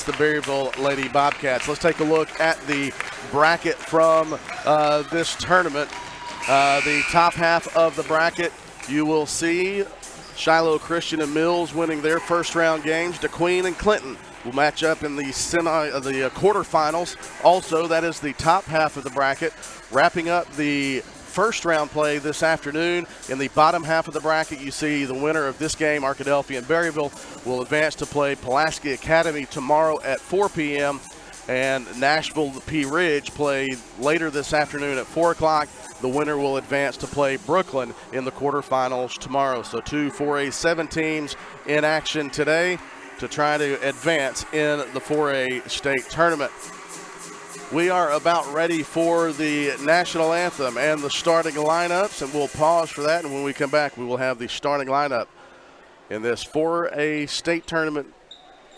against the Berryville Lady Bobcats. Let's take a look at the bracket from this tournament. The top half of the bracket, you will see Shiloh Christian and Mills winning their first-round games. DeQueen and Clinton will match up in the quarterfinals. Also, that is the top half of the bracket. Wrapping up the first-round play this afternoon, in the bottom half of the bracket, you see the winner of this game, Arkadelphia and Berryville, will advance to play Pulaski Academy tomorrow at 4 p.m. and Nashville P. Ridge play later this afternoon at 4 o'clock. The winner will advance to play Brooklyn in the quarterfinals tomorrow. So 2 4A7 teams in action today to try to advance in the 4A state tournament. We are about ready for the national anthem and the starting lineups, and we'll pause for that, and when we come back, we will have the starting lineup in this 4A state tournament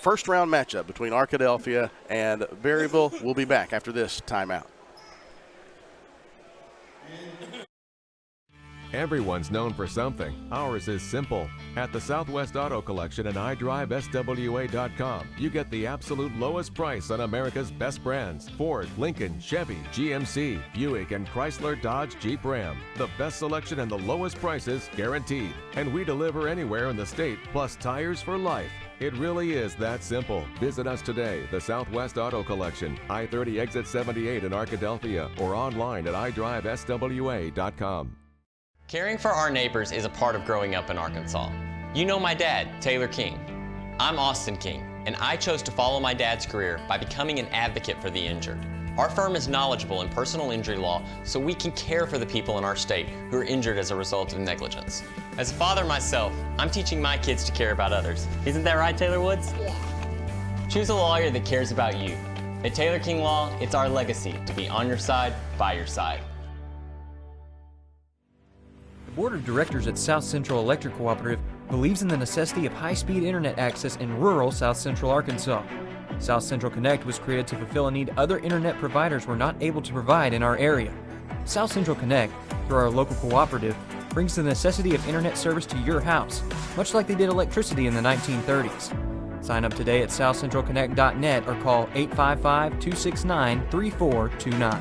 first-round matchup between Arkadelphia and Berryville. We'll be back after this timeout. Everyone's known for something. Ours is simple. At the Southwest Auto Collection and iDriveSWA.com, you get the absolute lowest price on America's best brands: Ford, Lincoln, Chevy, GMC, Buick, and Chrysler, Dodge, Jeep, Ram. The best selection and the lowest prices guaranteed. And we deliver anywhere in the state, plus tires for life. It really is that simple. Visit us today, the Southwest Auto Collection, I-30 exit 78 in Arkadelphia, or online at iDriveSWA.com. Caring for our neighbors is a part of growing up in Arkansas. You know my dad, Taylor King. I'm Austin King, and I chose to follow my dad's career by becoming an advocate for the injured. Our firm is knowledgeable in personal injury law, so we can care for the people in our state who are injured as a result of negligence. As a father myself, I'm teaching my kids to care about others. Isn't that right, Taylor Woods? Yeah. Choose a lawyer that cares about you. At Taylor King Law, it's our legacy to be on your side, by your side. The Board of Directors at South Central Electric Cooperative believes in the necessity of high-speed internet access in rural South Central Arkansas. South Central Connect was created to fulfill a need other internet providers were not able to provide in our area. South Central Connect, through our local cooperative, brings the necessity of internet service to your house, much like they did electricity in the 1930s. Sign up today at southcentralconnect.net or call 855-269-3429.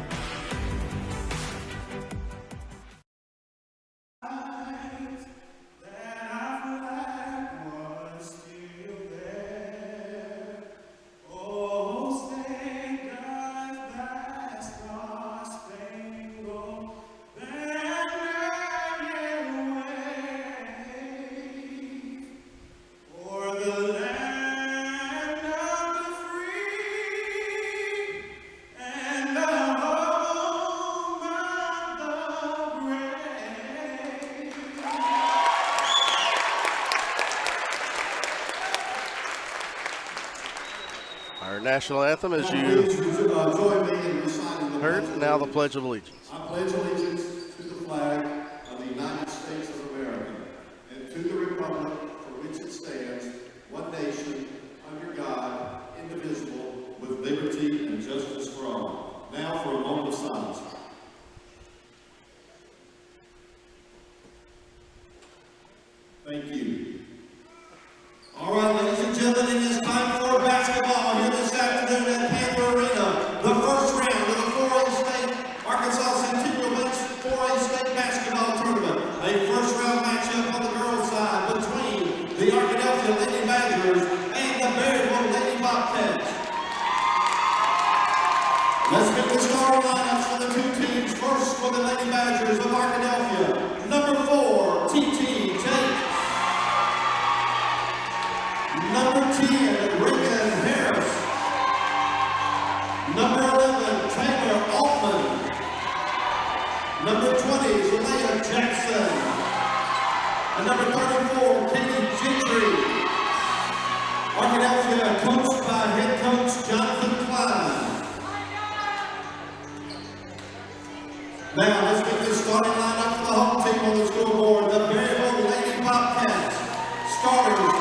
Our national anthem, as you heard, now the Pledge of Allegiance. I pledge allegiance to the flag of the United States of America and to the republic for which it stands, one nation, under God, indivisible, with liberty and justice for all. Now for a moment of silence. Thank you. All right, ladies and gentlemen, it is time for basketball here this afternoon at Panther Arena. The first round of the 4A State Arkansas Centennial Banks 4A State Basketball Tournament. A first round matchup on the girls' side between the Arkadelphia Lady Badgers and the Berryville Lady Bobcats. Let's get the starting lineups for the two teams. First for the Lady Badgers of Arkadelphia, number 4, TT Tate. Number 10, Reagan Harris. Number 11, Taylor Altman. Number 20, Zelaya Jackson. And number 34, Katie Gentry. Arkadelphia coached by head coach Jonathan Klein. Now let's get this starting lineup for the home team on the scoreboard. The Berryville Lady Bobcats. Starters.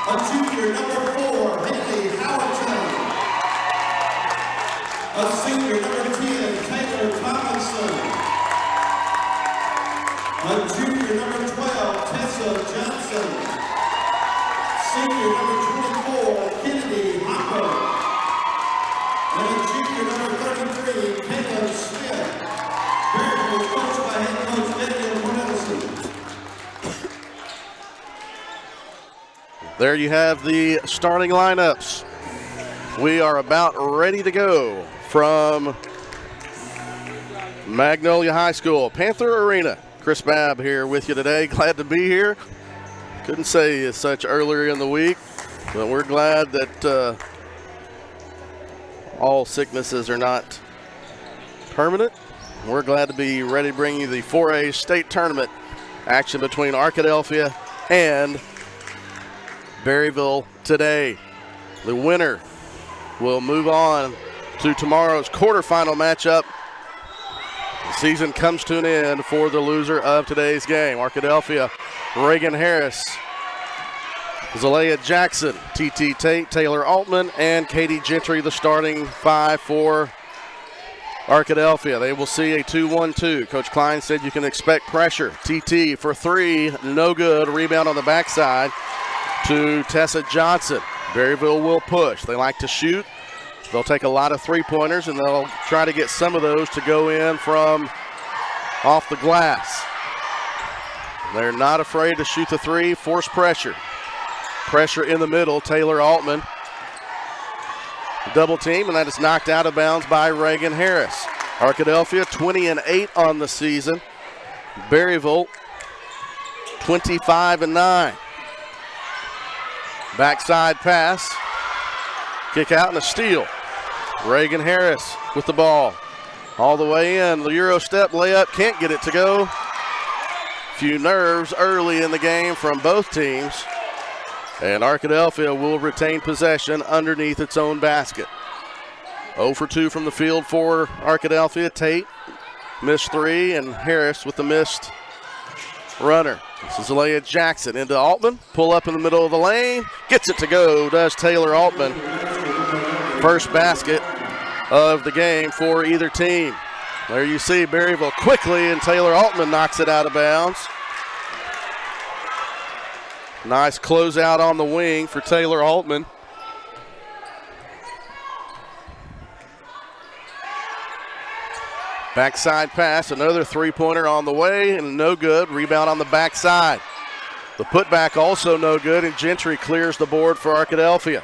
A junior, number 4, Haley Howerton. A senior, number 10, Taylor Tomlinson. A junior, number 12, Tessa Johnson. Senior, number 24, Kennedy Hopper. There you have the starting lineups. We are about ready to go from Magnolia High School, Panther Arena. Chris Babb here with you today. Glad to be here. Couldn't say as such earlier in the week, but we're glad that all sicknesses are not permanent. We're glad to be ready to bring you the 4A state tournament action between Arkadelphia and Berryville today. The winner will move on to tomorrow's quarterfinal matchup. The season comes to an end for the loser of today's game. Arkadelphia, Reagan Harris, Zalea Jackson, TT Tate, Taylor Altman, and Katie Gentry, the starting five for Arkadelphia. They will see a 2-1-2. Coach Klein said you can expect pressure. TT for three, no good. Rebound on the backside to Tessa Johnson. Berryville will push. They like to shoot. They'll take a lot of three-pointers, and they'll try to get some of those to go in from off the glass. They're not afraid to shoot the three, force pressure. Pressure in the middle, Taylor Altman. Double team, and that is knocked out of bounds by Reagan Harris. Arkadelphia 20-8 on the season. Berryville 25-9. Backside pass. Kick out and a steal. Reagan Harris with the ball. All the way in. The Euro step layup. Can't get it to go. Few nerves early in the game from both teams. And Arkadelphia will retain possession underneath its own basket. 0 for 2 from the field for Arkadelphia. Tate missed three, and Harris with the missed runner. This is Zalea Jackson into Altman. Pull up in the middle of the lane. Gets it to go, does Taylor Altman. First basket of the game for either team. There you see Berryville quickly, and Taylor Altman knocks it out of bounds. Nice closeout on the wing for Taylor Altman. Backside pass, another three-pointer on the way, and no good. Rebound on the backside. The putback also no good, and Gentry clears the board for Arkadelphia.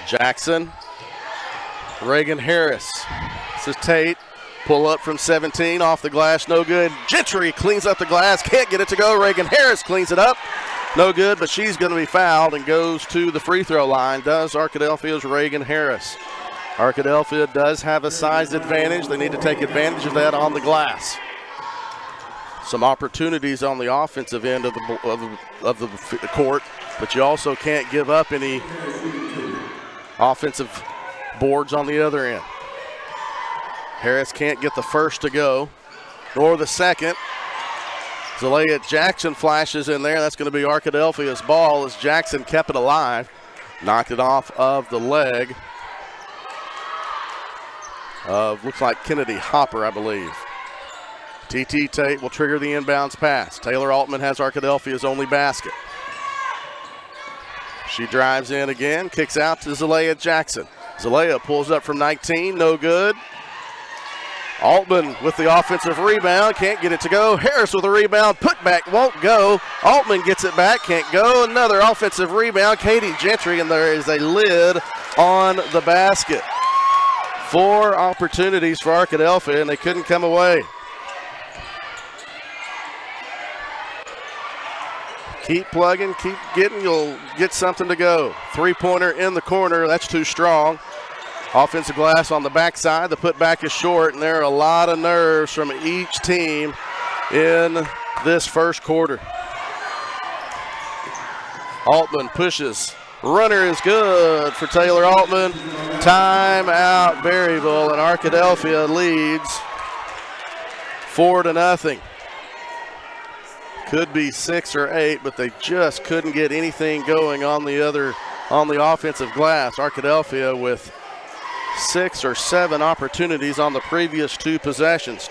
Jackson. Reagan Harris. This is Tate. Pull up from 17, off the glass, no good. Gentry cleans up the glass, can't get it to go. Reagan Harris cleans it up, no good, but she's going to be fouled and goes to the free throw line. Does Arkadelphia's Reagan Harris. Arkadelphia does have a size advantage. They need to take advantage of that on the glass. Some opportunities on the offensive end of the court, but you also can't give up any offensive boards on the other end. Harris can't get the first to go, nor the second. Zalea Jackson flashes in there. That's going to be Arkadelphia's ball as Jackson kept it alive. Knocked it off of the leg of, looks like Kennedy Hopper, I believe. TT Tate will trigger the inbounds pass. Taylor Altman has Arkadelphia's only basket. She drives in again, kicks out to Zalea Jackson. Zalea pulls up from 19, no good. Altman with the offensive rebound, can't get it to go. Harris with a rebound, putback won't go. Altman gets it back, can't go. Another offensive rebound, Katie Gentry, and there is a lid on the basket. 4 opportunities for Arkadelphia, and they couldn't come away. Keep plugging, keep getting, you'll get something to go. Three-pointer in the corner, that's too strong. Offensive glass on the backside, the putback is short, and there are a lot of nerves from each team in this first quarter. Altman pushes. Runner is good for Taylor Altman. Timeout Berryville, and Arkadelphia leads 4-0. Could be 6 or 8, but they just couldn't get anything going on the offensive glass. Arkadelphia with 6 or 7 opportunities on the previous 2 possessions.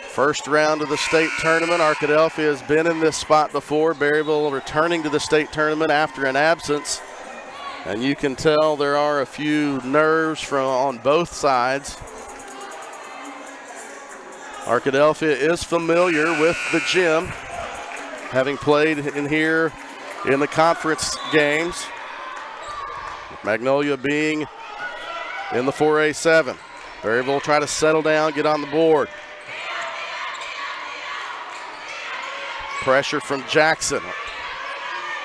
First round of the state tournament. Arkadelphia has been in this spot before. Berryville returning to the state tournament after an absence. And you can tell there are a few nerves on both sides. Arkadelphia is familiar with the gym, having played in here in the conference games. Magnolia being in the 4A7. Berryville will try to settle down, get on the board. Pressure from Jackson.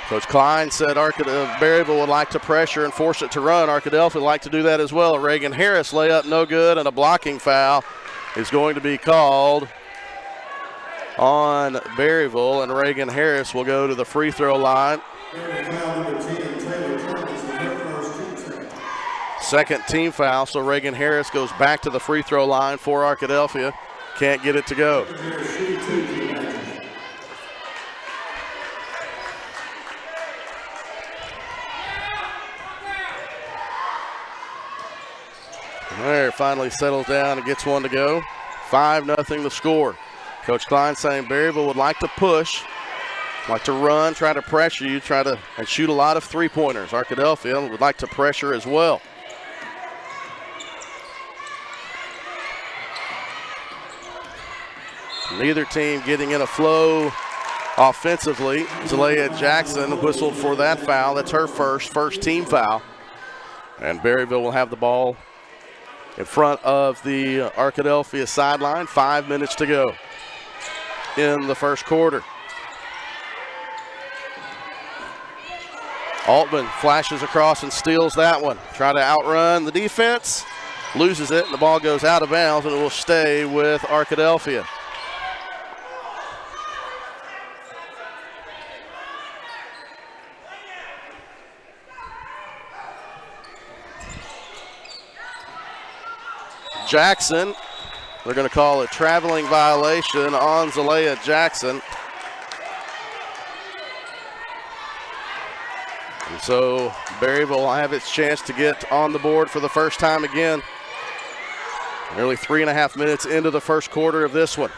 Coach Klein said Berryville would like to pressure and force it to run. Arkadelphia would like to do that as well. Reagan Harris layup no good, and a blocking foul is going to be called on Berryville, and Reagan Harris will go to the free throw line. Second team foul, so Reagan Harris goes back to the free throw line for Arkadelphia. Can't get it to go. There, finally settles down and gets one to go. 5-0 the score. Coach Klein saying Berryville would like to push, like to run, try to pressure you, and shoot a lot of three-pointers. Arkadelphia would like to pressure as well. Neither team getting in a flow offensively. Zalea Jackson whistled for that foul. That's her first team foul. And Berryville will have the ball in front of the Arkadelphia sideline. 5 minutes to go in the first quarter. Altman flashes across and steals that one. Try to outrun the defense. Loses it, and the ball goes out of bounds, and it will stay with Arkadelphia. Jackson, they're going to call a traveling violation on Zalea Jackson. And so Berryville will have its chance to get on the board for the first time again. Nearly 3.5 minutes into the first quarter of this one.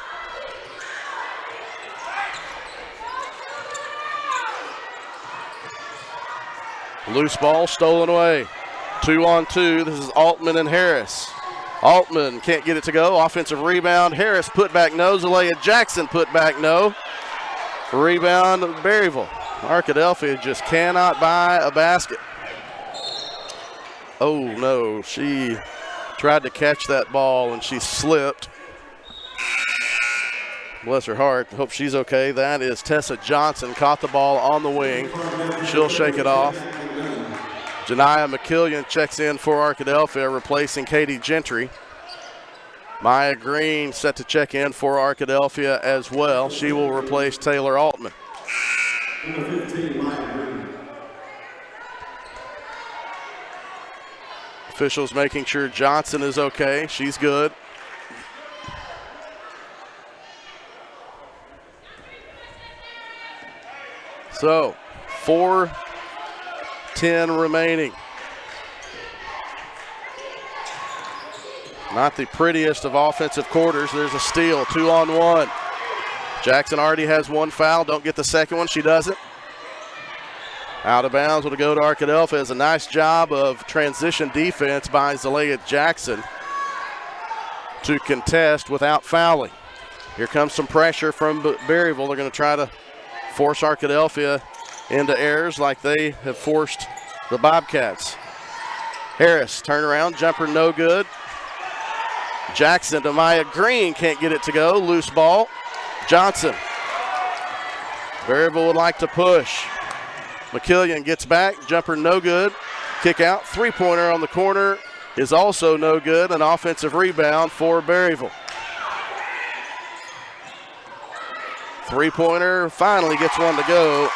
Loose ball stolen away. 2-on-2. This is Altman and Harris. Altman can't get it to go. Offensive rebound. Harris put back no. Zalea Jackson put back no. Rebound Berryville. Arkadelphia just cannot buy a basket. Oh no, she tried to catch that ball and she slipped. Bless her heart. Hope she's okay. That is Tessa Johnson. Caught the ball on the wing. She'll shake it off. Janiah McKillian checks in for Arkadelphia, replacing Katie Gentry. Maya Green set to check in for Arkadelphia as well. She will replace Taylor Altman. Officials making sure Johnson is okay. She's good. So, 4:10 remaining. Not the prettiest of offensive quarters. There's a steal, 2-on-1. Jackson already has one foul. Don't get the second one. She doesn't. Out of bounds will go to Arkadelphia. It's a nice job of transition defense by Zalea Jackson to contest without fouling. Here comes some pressure from Berryville. They're going to try to force Arkadelphia into errors like they have forced the Bobcats. Harris, turnaround, jumper no good. Jackson to Maya Green, can't get it to go. Loose ball. Johnson. Berryville would like to push. McKillian gets back, jumper no good. Kick out, three-pointer on the corner is also no good. An offensive rebound for Berryville. Three-pointer finally gets one to go.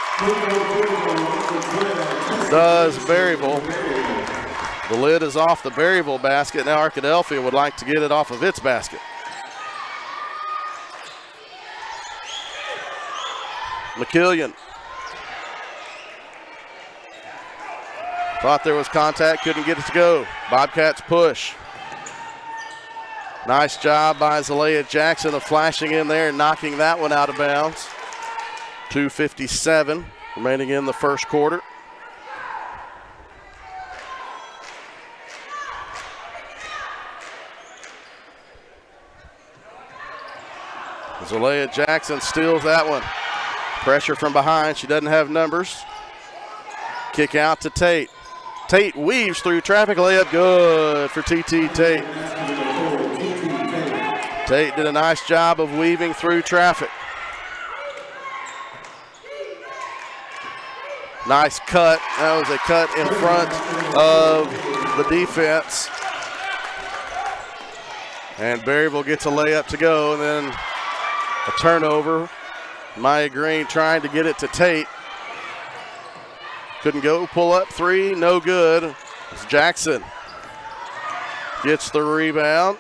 Does Berryville. The lid is off the Berryville basket. Now Arkadelphia would like to get it off of its basket. McKillian. Thought there was contact, couldn't get it to go. Bobcats push. Nice job by Zalea Jackson of flashing in there and knocking that one out of bounds. 2:57 remaining in the first quarter. Zalea Jackson steals that one. Pressure from behind. She doesn't have numbers. Kick out to Tate. Tate weaves through traffic. Layup good for TT Tate. Tate did a nice job of weaving through traffic. Nice cut. That was a cut in front of the defense. And Berryville gets a layup to go, and then a turnover. Maya Green trying to get it to Tate. Couldn't go. Pull up three, no good. It's Jackson gets the rebound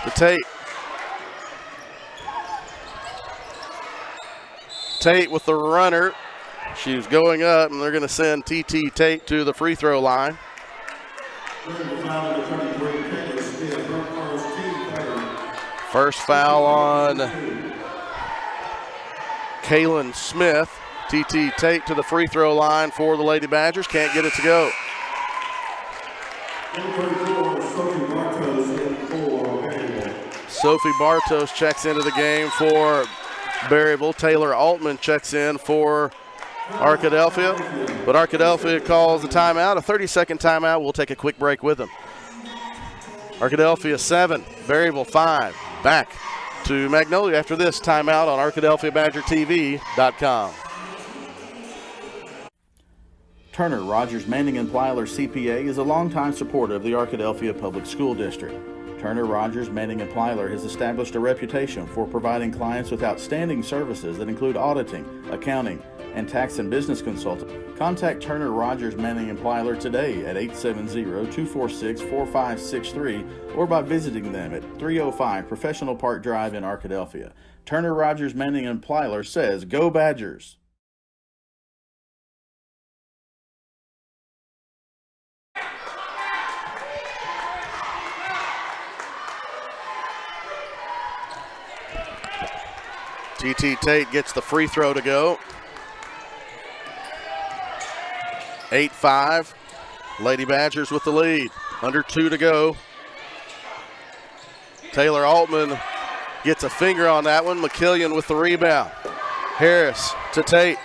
to Tate. Tate with the runner. She's going up, and they're going to send TT Tate to the free throw line. First foul on Kaylin Smith. TT Tate to the free throw line for the Lady Badgers. Can't get it to go. Sophie Bartos checks into the game for Berryville. Taylor Altman checks in for Arkadelphia. But Arkadelphia calls the timeout, a 30-second timeout. We'll take a quick break with them. Arkadelphia 7, Berryville 5. Back to Magnolia after this timeout on ArkadelphiaBadgerTV.com. Turner Rogers Manning and Plyler CPA is a longtime supporter of the Arkadelphia Public School District. Turner Rogers Manning and Plyler has established a reputation for providing clients with outstanding services that include auditing, accounting, and tax and business consulting. Contact Turner Rogers Manning and Plyler today at 870-246-4563 or by visiting them at 305 Professional Park Drive in Arkadelphia. Turner Rogers Manning and Plyler says, "Go Badgers!" TT Tate gets the free throw to go. 8-5. Lady Badgers with the lead. Under 2 to go. Taylor Altman gets a finger on that one. McKillian with the rebound. Harris to Tate.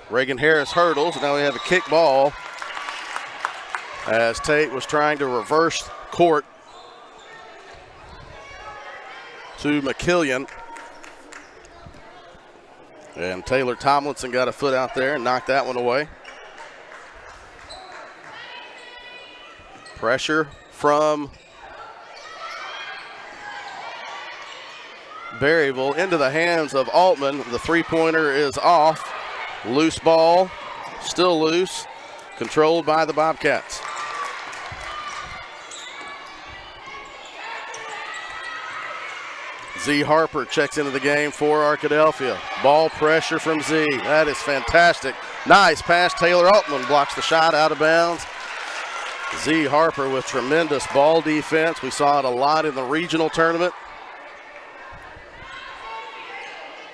Reagan Harris hurdles. Now we have a kick ball as Tate was trying to reverse court to McKillian. And Taylor Tomlinson got a foot out there and knocked that one away. Pressure from Berryville into the hands of Altman. The three-pointer is off. Loose ball, still loose, controlled by the Bobcats. Z Harper checks into the game for Arkadelphia. Ball pressure from Z. That is fantastic. Nice pass. Taylor Altman blocks the shot out of bounds. Z Harper with tremendous ball defense. We saw it a lot in the regional tournament.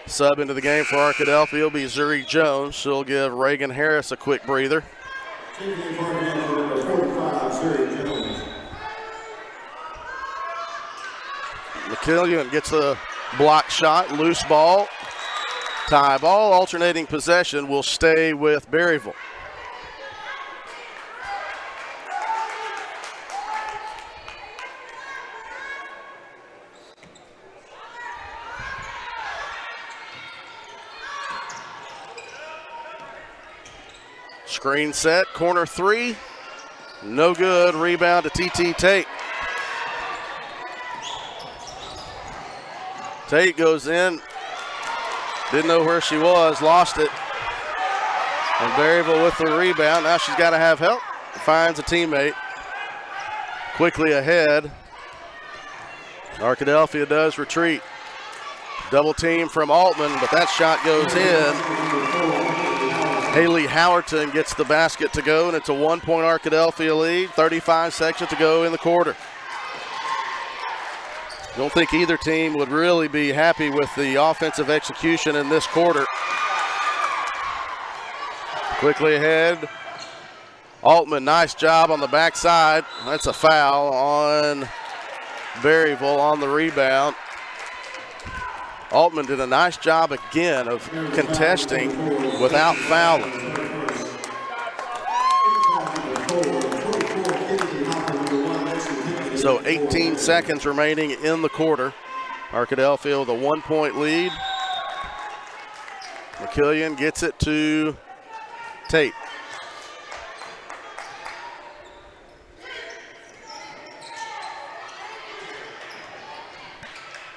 Sub into the game for Arkadelphia will be Zuri Jones. She'll give Reagan Harris a quick breather. McKillian gets a block shot, loose ball, tie ball, alternating possession will stay with Berryville. Screen set, corner three, no good, rebound to TT Tate. Tate goes in, didn't know where she was, lost it. And Berryville with the rebound. Now she's got to have help. Finds a teammate. Quickly ahead. Arkadelphia does retreat. Double team from Altman, but that shot goes in. Haley Howerton gets the basket to go, and it's a 1-point Arkadelphia lead. 35 seconds to go in the quarter. Don't think either team would really be happy with the offensive execution in this quarter. Quickly ahead. Altman, nice job on the backside. That's a foul on Berryville on the rebound. Altman did a nice job again of contesting without fouling. So 18 seconds remaining in the quarter. Arkadelphia with a 1-point lead. McKillian gets it to Tate.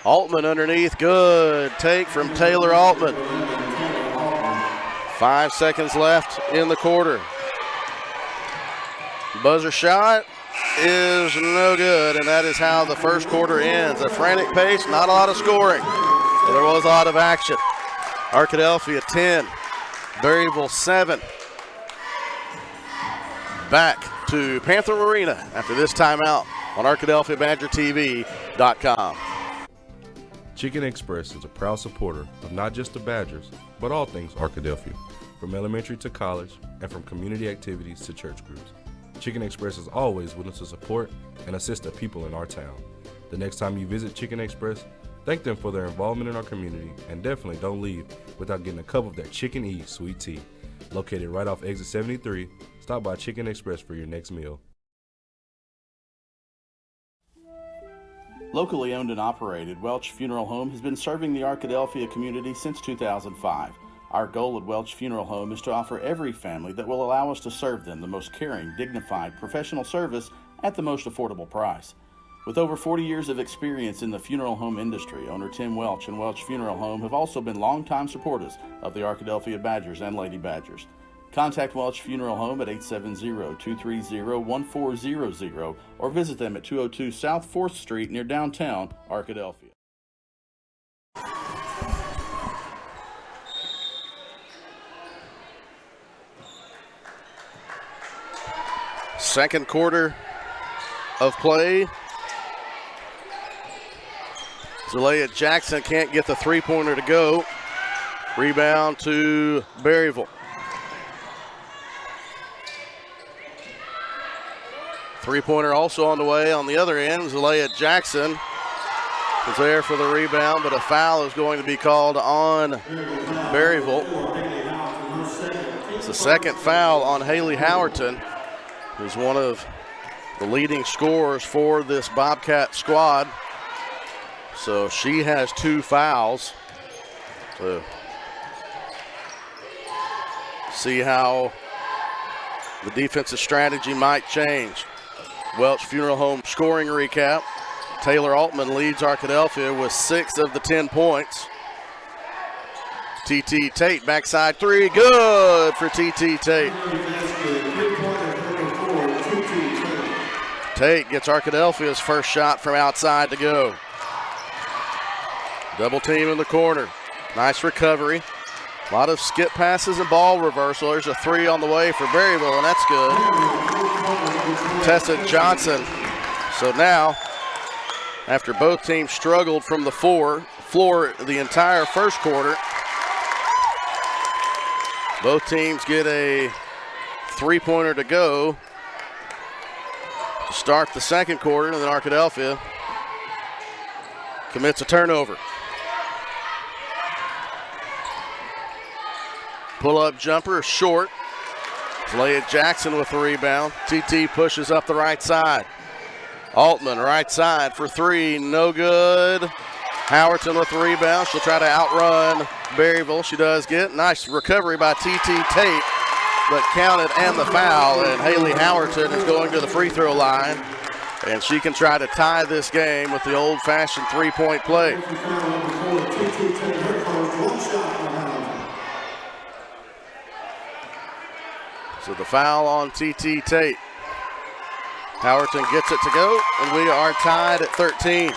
Altman underneath, good take from Taylor Altman. 5 seconds left in the quarter. Buzzer shot is no good, and that is how the first quarter ends. A frantic pace, not a lot of scoring, but there was a lot of action. Arkadelphia 10, Berryville 7. Back to Panther Arena after this timeout on ArkadelphiaBadgerTV.com. Chicken Express is a proud supporter of not just the Badgers, but all things Arkadelphia, from elementary to college, and from community activities to church groups. Chicken Express is always willing to support and assist the people in our town. The next time you visit Chicken Express, thank them for their involvement in our community, and definitely don't leave without getting a cup of their Chicken E sweet tea. Located right off exit 73, stop by Chicken Express for your next meal. Locally owned and operated, Welch Funeral Home has been serving the Arkadelphia community since 2005. Our goal at Welch Funeral Home is to offer every family that will allow us to serve them the most caring, dignified, professional service at the most affordable price. With over 40 years of experience in the funeral home industry, owner Tim Welch and Welch Funeral Home have also been longtime supporters of the Arkadelphia Badgers and Lady Badgers. Contact Welch Funeral Home at 870-230-1400 or visit them at 202 South 4th Street near downtown Arkadelphia. Second quarter of play. Zalea Jackson can't get the three-pointer to go. Rebound to Berryville. Three-pointer also on the way on the other end. Zalea Jackson was there for the rebound, but a foul is going to be called on Berryville. It's the second foul on Haley Howerton, who's one of the leading scorers for this Bobcat squad. So she has 2 fouls. So see how the defensive strategy might change. Welch Funeral Home scoring recap. Taylor Altman leads Arkadelphia with 6 of the 10 points. TT Tate, backside 3, good for TT Tate. Tate gets Arkadelphia's first shot from outside to go. Double team in the corner. Nice recovery. A lot of skip passes and ball reversal. There's a 3 on the way for Berryville, and that's good. Tessa Johnson. So now, after both teams struggled from the floor the entire first quarter, both teams get a three-pointer to go to start the second quarter, and then Arkadelphia commits a turnover. Pull-up jumper, short. Zalea Jackson with the rebound. TT pushes up the right side. Altman, right side for 3, no good. Howerton with the rebound. She'll try to outrun Berryville. She does get nice recovery by TT Tate, but counted and the foul, and Haley Howerton is going to the free throw line, and she can try to tie this game with the old-fashioned three-point play. So the foul on TT Tate. Howerton gets it to go, and we are tied at 13.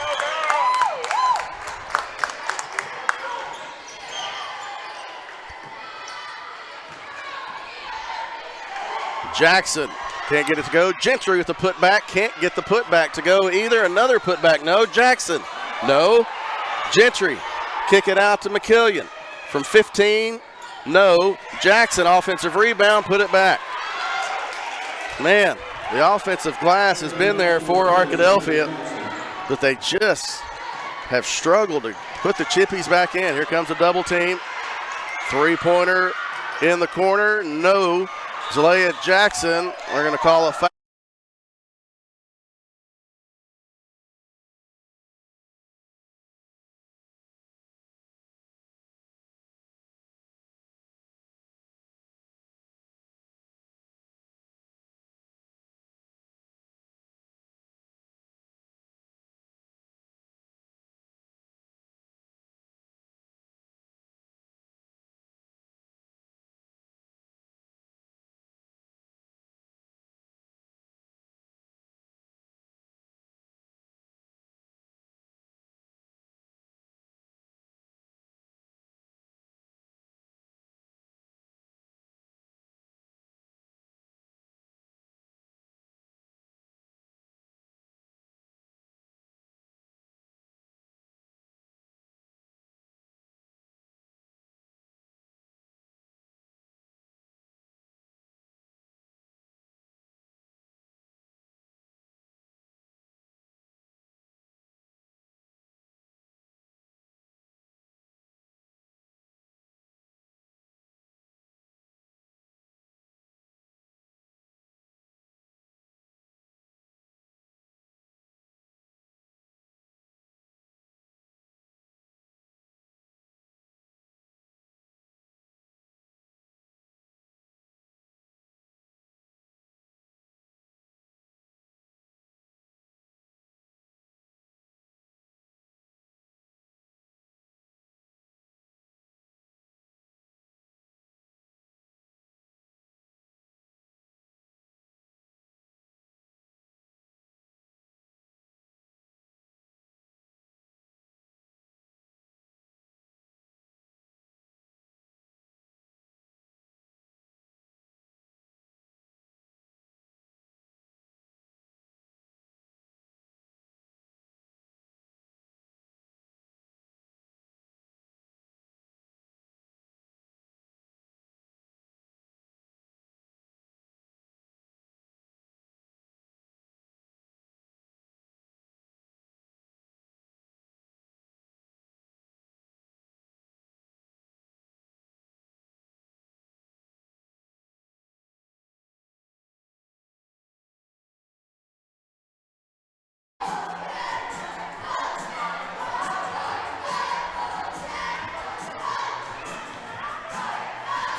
Jackson can't get it to go. Gentry with the putback, can't get the putback to go either. Another putback, no. Jackson, no. Gentry, kick it out to McKillian. From 15, no. Jackson, offensive rebound, put it back. Man, the offensive glass has been there for Arkadelphia, but they just have struggled to put the chippies back in. Here comes a double team. Three-pointer in the corner. No. Zalea Jackson, we're going to call a foul.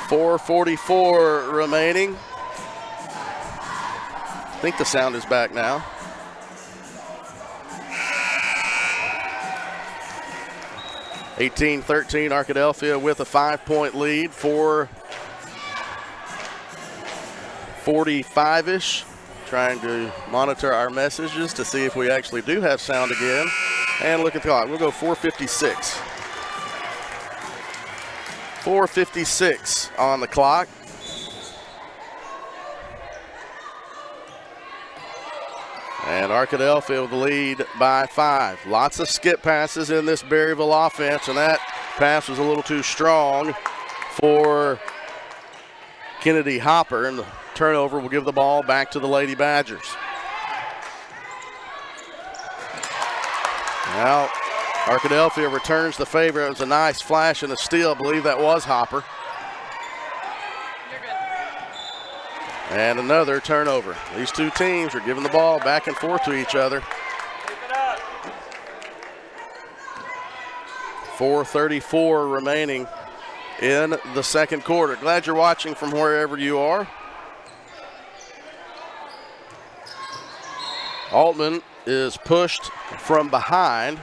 .444 remaining. I think the sound is back now. (18-13) Arkadelphia with a 5-point lead. 4:45-ish. Trying to monitor our messages to see if we actually do have sound again. And look at the clock. We'll go 4:56. 4:56 on the clock. And Arkadelphia with the lead by 5. Lots of skip passes in this Berryville offense, and that pass was a little too strong for Kennedy Hopper, and the turnover will give the ball back to the Lady Badgers. Now, Arkadelphia returns the favor. It was a nice flash and a steal. I believe that was Hopper. And another turnover. These two teams are giving the ball back and forth to each other. 4:34 remaining in the second quarter. Glad you're watching from wherever you are. Altman is pushed from behind.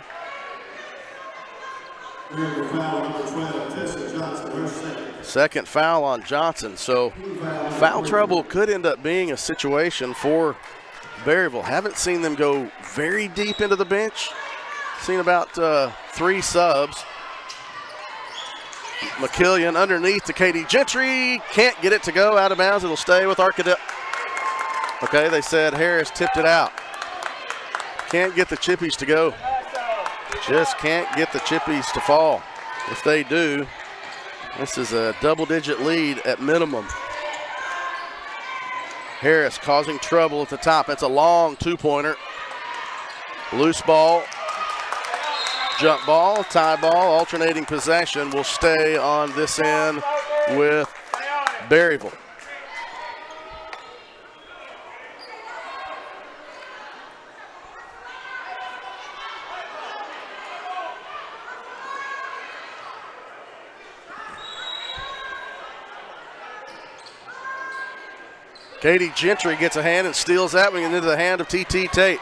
Second foul on Johnson. So foul trouble could end up being a situation for Berryville. Haven't seen them go very deep into the bench. Seen about 3 subs. McKillian underneath to Katie Gentry. Can't get it to go out of bounds. It'll stay with Arkadelphia. Okay, they said Harris tipped it out. Can't get the chippies to go. Just can't get the chippies to fall. If they do, this is a double-digit lead at minimum. Harris causing trouble at the top. That's a long two-pointer. Loose ball, jump ball, tie ball, alternating possession will stay on this end with Berryville. Katie Gentry gets a hand and steals that one into the hand of T.T. Tate.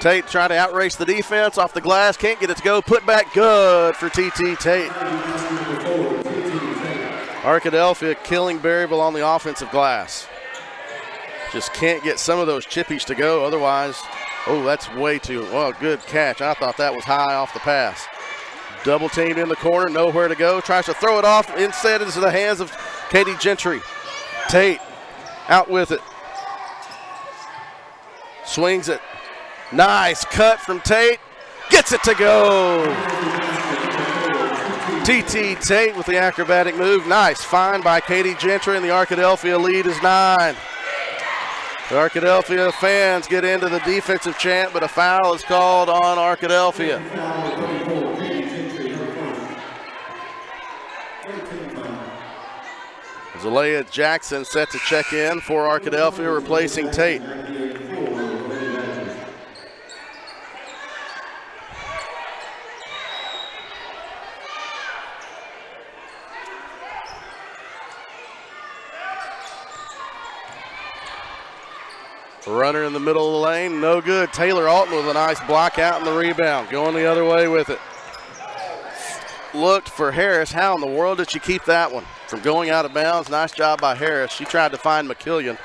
Tate trying to outrace the defense off the glass, can't get it to go. Put back good for T.T. Tate. Arkadelphia killing Berryville on the offensive glass. Just can't get some of those chippies to go. Otherwise, oh, that's way too, well, good catch. I thought that was high off the pass. Double teamed in the corner, nowhere to go. Tries to throw it off, instead into the hands of Katie Gentry. Tate out with it. Swings it. Nice cut from Tate. Gets it to go. T.T. Tate with the acrobatic move. Nice find by Katie Gentry, and the Arkadelphia lead is 9. The Arkadelphia fans get into the defensive chant, but a foul is called on Arkadelphia. Zalea Jackson set to check in for Arkadelphia, replacing Tate. Runner in the middle of the lane, no good. Taylor Altman with a nice block out and the rebound. Going the other way with it. Looked for Harris. How in the world did she keep that one from going out of bounds? Nice job by Harris. She tried to find McKillian.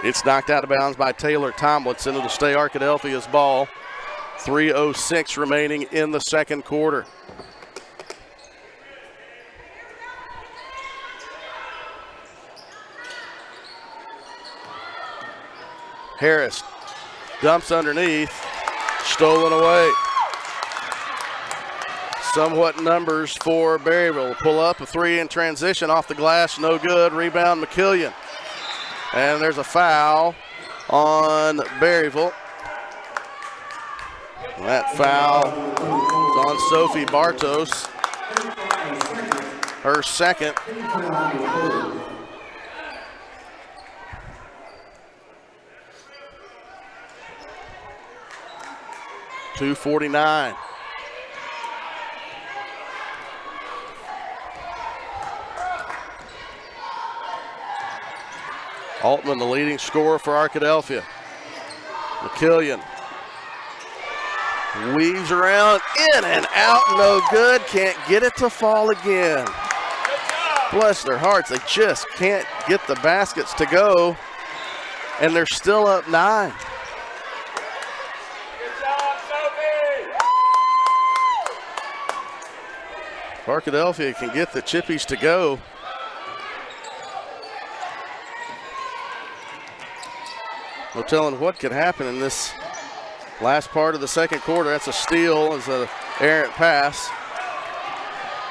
It's knocked out of bounds by Taylor Tomlinson. It'll stay Arkadelphia's ball. 3:06 remaining in the second quarter. Harris dumps underneath, stolen away. Somewhat numbers for Berryville. Pull up, a three in transition off the glass, no good. Rebound McKillian. And there's a foul on Berryville. That foul is on Sophie Bartos. Her second. .249. Altman, the leading scorer for Arkadelphia. McKillian weaves around, in and out, no good. Can't get it to fall again. Bless their hearts, they just can't get the baskets to go, and they're still up 9. Arkadelphia can get the chippies to go. No telling what could happen in this last part of the second quarter. That's a steal, as an errant pass.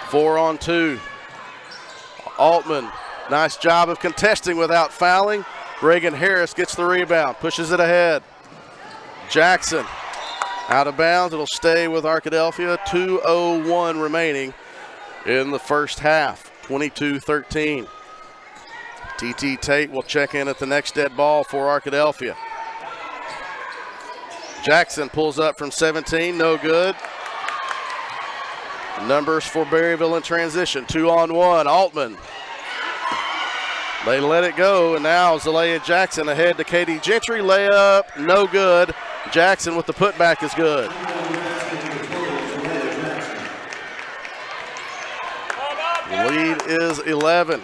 4-on-2. Altman, nice job of contesting without fouling. Reagan Harris gets the rebound, pushes it ahead. Jackson out of bounds. It'll stay with Arkadelphia. 2:01 remaining in the first half. 22-13. T.T. Tate will check in at the next dead ball for Arkadelphia. Jackson pulls up from 17, no good. Numbers for Berryville in transition, 2-on-1. Altman. They let it go, and now Zalea Jackson ahead to Katie Gentry. Layup, no good. Jackson with the putback is good. The lead is 11.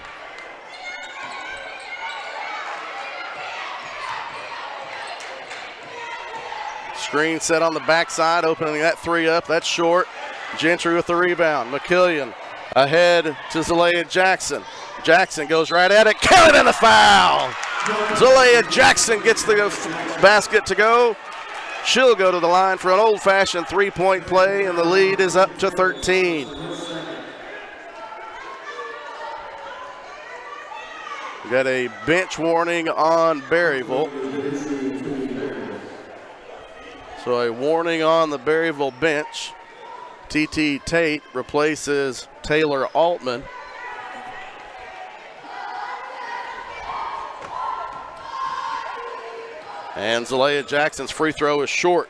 Screen set on the backside, opening that three up. That's short. Gentry with the rebound. McKillian ahead to Zalea Jackson. Jackson goes right at it. Counted and a foul. Zalea Jackson gets the basket to go. She'll go to the line for an old-fashioned three-point play, and the lead is up to 13. We got a bench warning on Berryville. So a warning on the Berryville bench. T.T. Tate replaces Taylor Altman. And Zalea Jackson's free throw is short.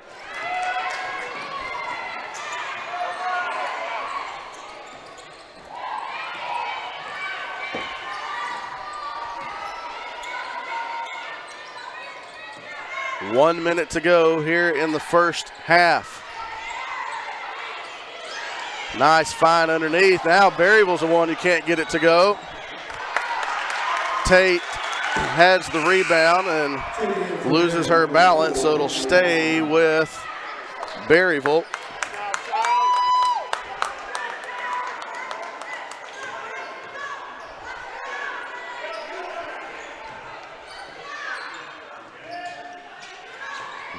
One minute to go here in the first half. Nice find underneath. Now Berryville's the one who can't get it to go. Tate has the rebound and loses her balance, so it'll stay with Berryville.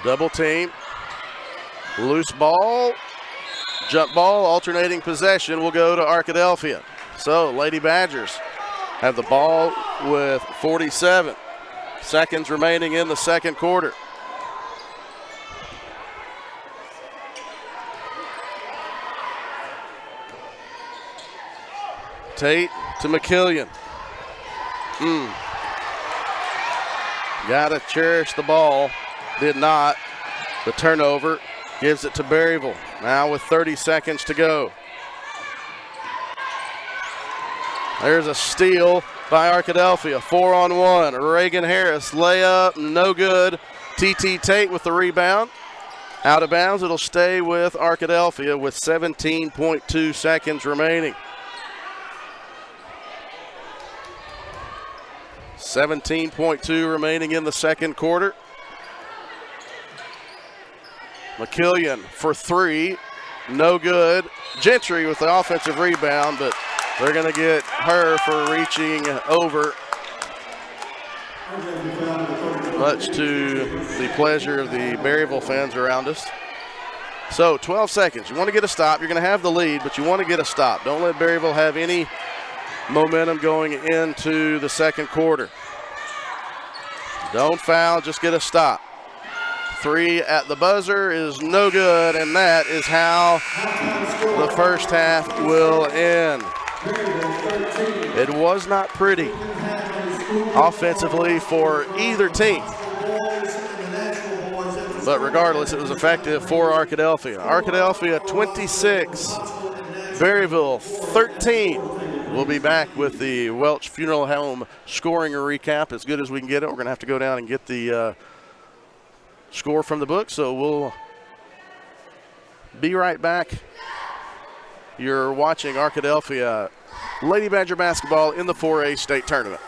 Double team, loose ball, jump ball, alternating possession will go to Arkadelphia. So Lady Badgers have the ball with 47 seconds remaining in the second quarter. Tate to McKillian. Gotta cherish the ball. Did not. The turnover gives it to Berryville. Now with 30 seconds to go. There's a steal by Arkadelphia. 4-on-1. Reagan Harris layup, no good. T.T. Tate with the rebound. Out of bounds, it'll stay with Arkadelphia with 17.2 seconds remaining. 17.2 remaining in the second quarter. McKillian for three, no good. Gentry with the offensive rebound, but they're going to get her for reaching over, much to the pleasure of the Berryville fans around us. So 12 seconds. You want to get a stop. You're going to have the lead, but you want to get a stop. Don't let Berryville have any momentum going into the second quarter. Don't foul, just get a stop. Three at the buzzer is no good, and that is how the first half will end. It was not pretty offensively for either team, but regardless, it was effective for Arkadelphia. Arkadelphia 26, Berryville 13. We'll be back with the Welch Funeral Home scoring recap as good as we can get it. We're going to have to go down and get the score from the book, so we'll be right back. You're watching Arkadelphia Lady Badger basketball in the 4A state tournament.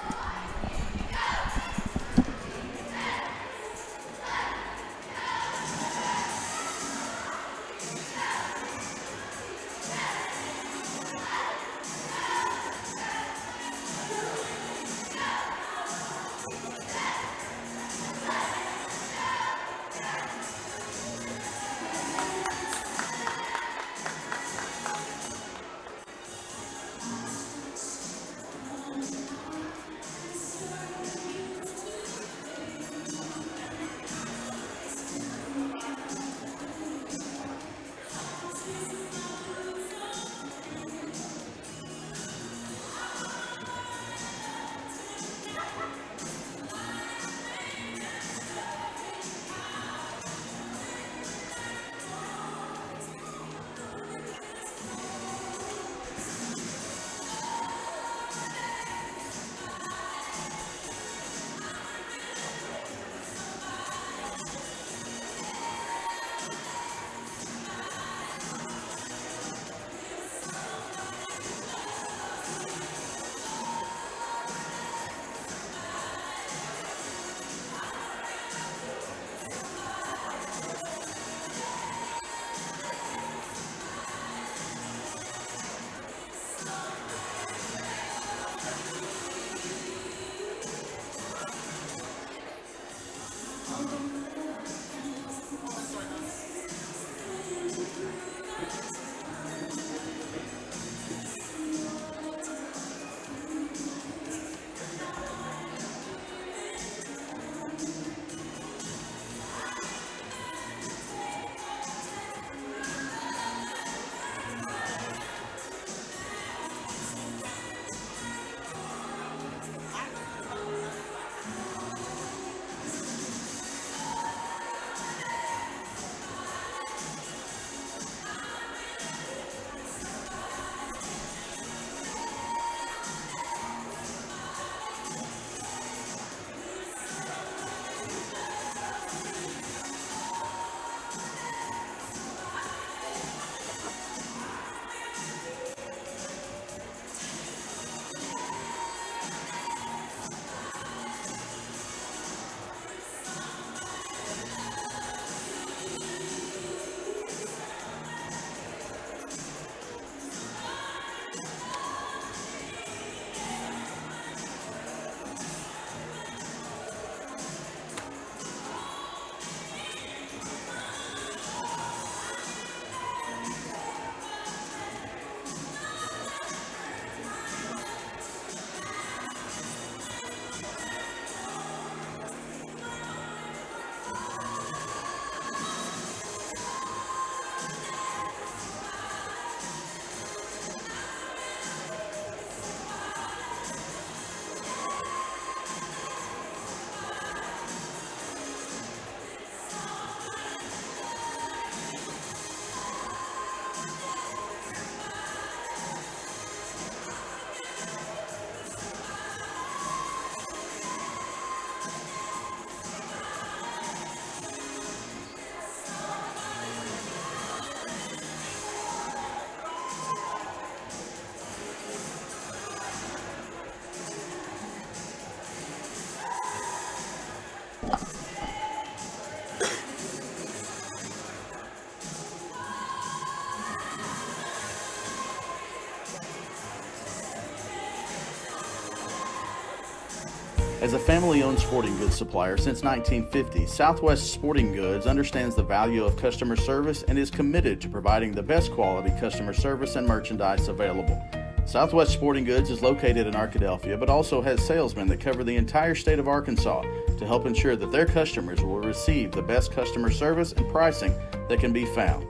As a family-owned sporting goods supplier since 1950, Southwest Sporting Goods understands the value of customer service and is committed to providing the best quality customer service and merchandise available. Southwest Sporting Goods is located in Arkadelphia, but also has salesmen that cover the entire state of Arkansas to help ensure that their customers will receive the best customer service and pricing that can be found.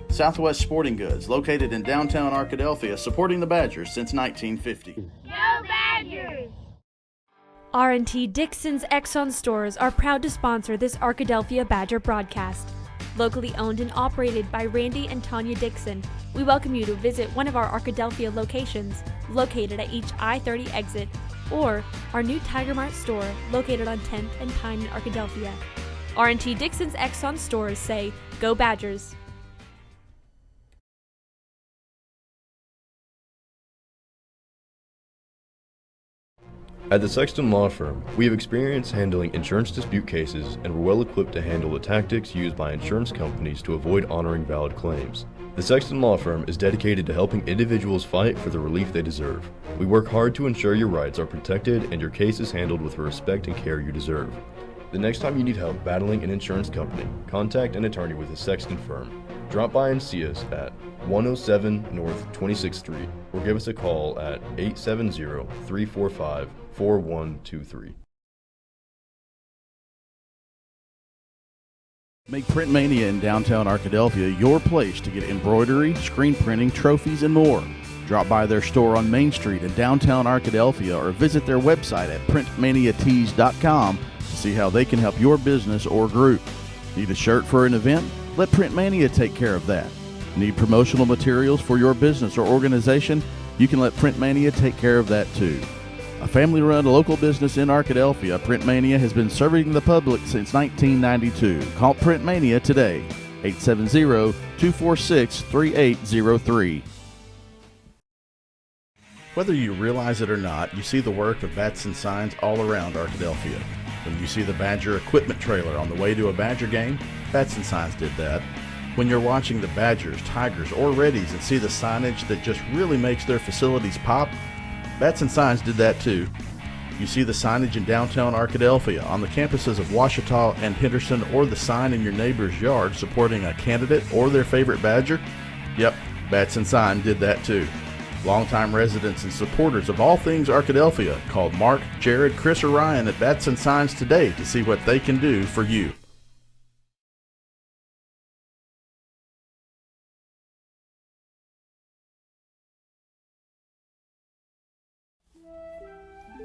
Southwest Sporting Goods, located in downtown Arkadelphia, supporting the Badgers since 1950. Go Badgers! R&T Dixon's Exxon stores are proud to sponsor this Arkadelphia Badger broadcast. Locally owned and operated by Randy and Tanya Dixon, we welcome you to visit one of our Arkadelphia locations, located at each I-30 exit, or our new Tiger Mart store, located on 10th and Pine in Arkadelphia. R&T Dixon's Exxon stores say, Go Badgers! At the Sexton Law Firm, we have experience handling insurance dispute cases and we're well equipped to handle the tactics used by insurance companies to avoid honoring valid claims. The Sexton Law Firm is dedicated to helping individuals fight for the relief they deserve. We work hard to ensure your rights are protected and your case is handled with the respect and care you deserve. The next time you need help battling an insurance company, contact an attorney with the Sexton Firm. Drop by and see us at 107 North 26th Street or give us a call at 870-345-4123. Make Print Mania in downtown Arkadelphia your place to get embroidery, screen printing, trophies, and more. Drop by their store on Main Street in downtown Arkadelphia or visit their website at printmaniatees.com to see how they can help your business or group. Need a shirt for an event? Let Print Mania take care of that. Need promotional materials for your business or organization? You can let Print Mania take care of that too. A family-run local business in Arkadelphia, Print Mania has been serving the public since 1992. Call Print Mania today, 870-246-3803. Whether you realize it or not, you see the work of Batson Signs all around Arkadelphia. When you see the Badger equipment trailer on the way to a Badger game, Batson Signs did that. When you're watching the Badgers, Tigers, or Reddies and see the signage that just really makes their facilities pop, Batson Signs did that too. You see the signage in downtown Arkadelphia, on the campuses of Ouachita and Henderson, or the sign in your neighbor's yard supporting a candidate or their favorite Badger? Yep, Batson Sign did that too. Longtime residents and supporters of all things Arkadelphia called Mark, Jared, Chris, or Ryan at Batson Signs today to see what they can do for you.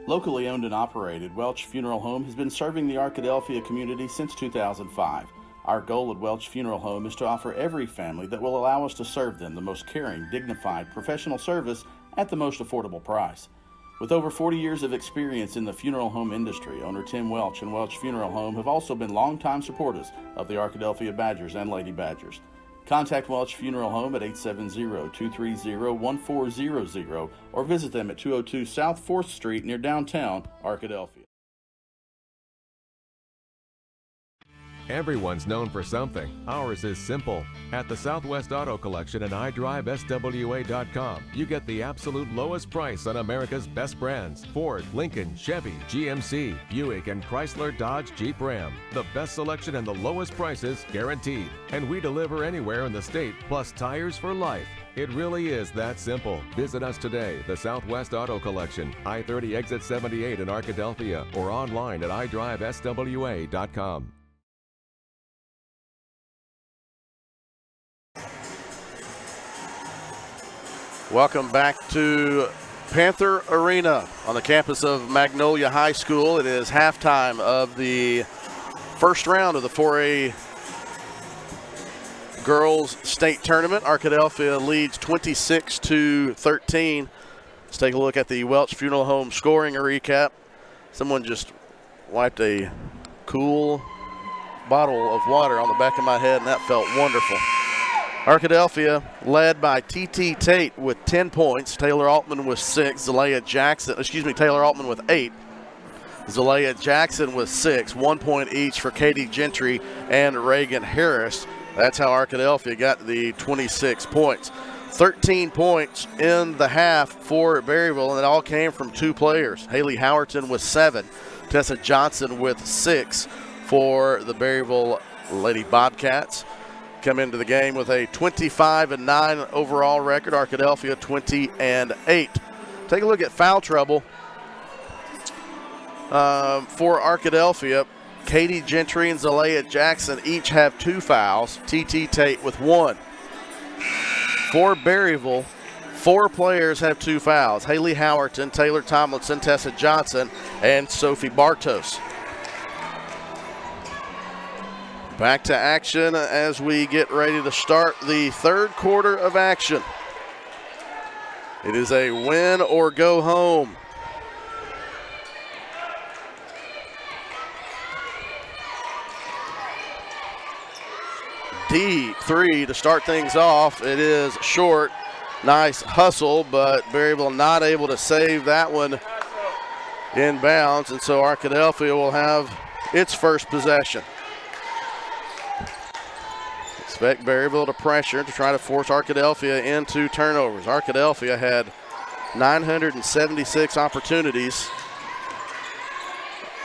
Locally owned and operated, Welch Funeral Home has been serving the Arkadelphia community since 2005. Our goal at Welch Funeral Home is to offer every family that will allow us to serve them the most caring, dignified, professional service at the most affordable price. With over 40 years of experience in the funeral home industry, owner Tim Welch and Welch Funeral Home have also been longtime supporters of the Arkadelphia Badgers and Lady Badgers. Contact Welch Funeral Home at 870-230-1400 or visit them at 202 South 4th Street near downtown Arkadelphia. Everyone's known for something. Ours is simple. At the Southwest Auto Collection and iDriveSWA.com, you get the absolute lowest price on America's best brands: Ford, Lincoln, Chevy, GMC, Buick, and Chrysler, Dodge, Jeep, Ram. The best selection and the lowest prices guaranteed. And we deliver anywhere in the state, plus tires for life. It really is that simple. Visit us today, the Southwest Auto Collection, I-30 Exit 78 in Arkadelphia, or online at iDriveSWA.com. Welcome back to Panther Arena on the campus of Magnolia High School. It is halftime of the first round of the 4A Girls State Tournament. Arkadelphia leads 26-13. Let's take a look at the Welch Funeral Home scoring recap. Someone just wiped a cool bottle of water on the back of my head, and that felt wonderful. Arkadelphia led by T.T. Tate with 10 points. Taylor Altman with 6. Taylor Altman with 8. Zalea Jackson with 6. 1 point each for Katie Gentry and Reagan Harris. That's how Arkadelphia got the 26 points. 13 points in the half for Berryville, and it all came from 2 players. Haley Howerton with 7. Tessa Johnson with 6 for the Berryville Lady Bobcats. Come into the game with a 25-9 overall record. Arkadelphia 20-8. Take a look at foul trouble for Arkadelphia. Katie Gentry and Zalea Jackson each have 2 fouls. TT Tate with 1. For Berryville, 4 players have 2 fouls. Haley Howerton, Taylor Tomlinson, Tessa Johnson, and Sophie Bartos. Back to action as we get ready to start the third quarter of action. It is a win or go home. Deep 3 to start things off. It is short. Nice hustle, but Berryville not able to save that one in bounds, and so Arkadelphia will have its first possession. Expect Berryville to pressure to try to force Arkadelphia into turnovers. Arkadelphia had 976 opportunities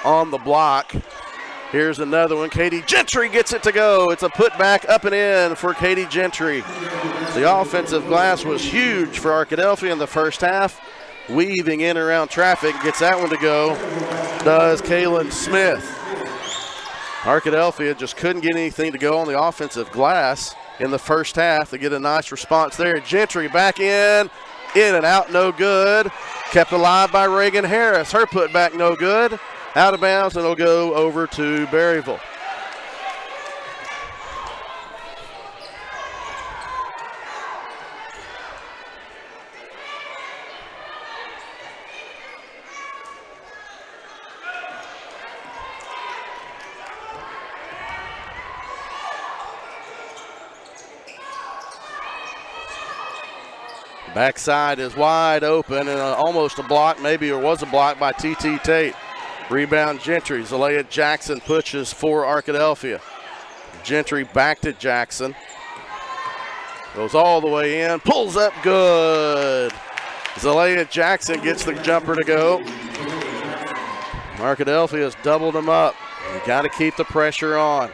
on the block. Here's another one. Katie Gentry gets it to go. It's a putback up and in for Katie Gentry. The offensive glass was huge for Arkadelphia in the first half. Weaving in around traffic, gets that one to go. Does Kaylin Smith. Arkadelphia just couldn't get anything to go on the offensive glass in the first half. They get a nice response there. Gentry back in and out, no good. Kept alive by Reagan Harris. Her putback no good. Out of bounds, and it'll go over to Berryville. Backside is wide open, and almost a block, maybe it was a block by TT Tate. Rebound Gentry. Zalea Jackson pushes for Arkadelphia. Gentry back to Jackson. Goes all the way in, pulls up good. Zalea Jackson gets the jumper to go. Arkadelphia has doubled them up. You got to keep the pressure on.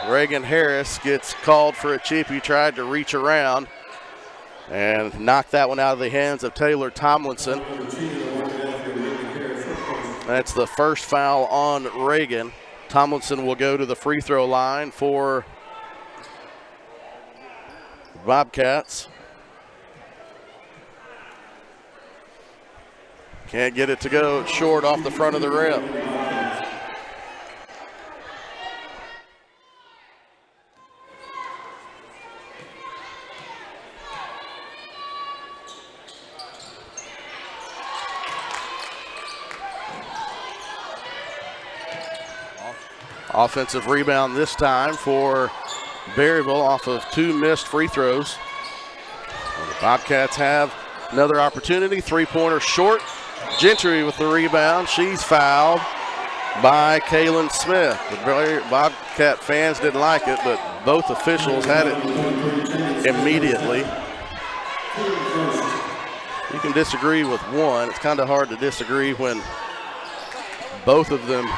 Reagan Harris gets called for a chip. He tried to reach around and knocked that one out of the hands of Taylor Tomlinson. That's the first foul on Reagan. Tomlinson will go to the free throw line for Bobcats. Can't get it to go. It's short off the front of the rim. Offensive rebound this time for Berryville off of 2 missed free throws. And the Bobcats have another opportunity. 3-pointer short. Gentry with the rebound. She's fouled by Kaylin Smith. The Bobcat fans didn't like it, but both officials had it immediately. You can disagree with one. It's kind of hard to disagree when both of them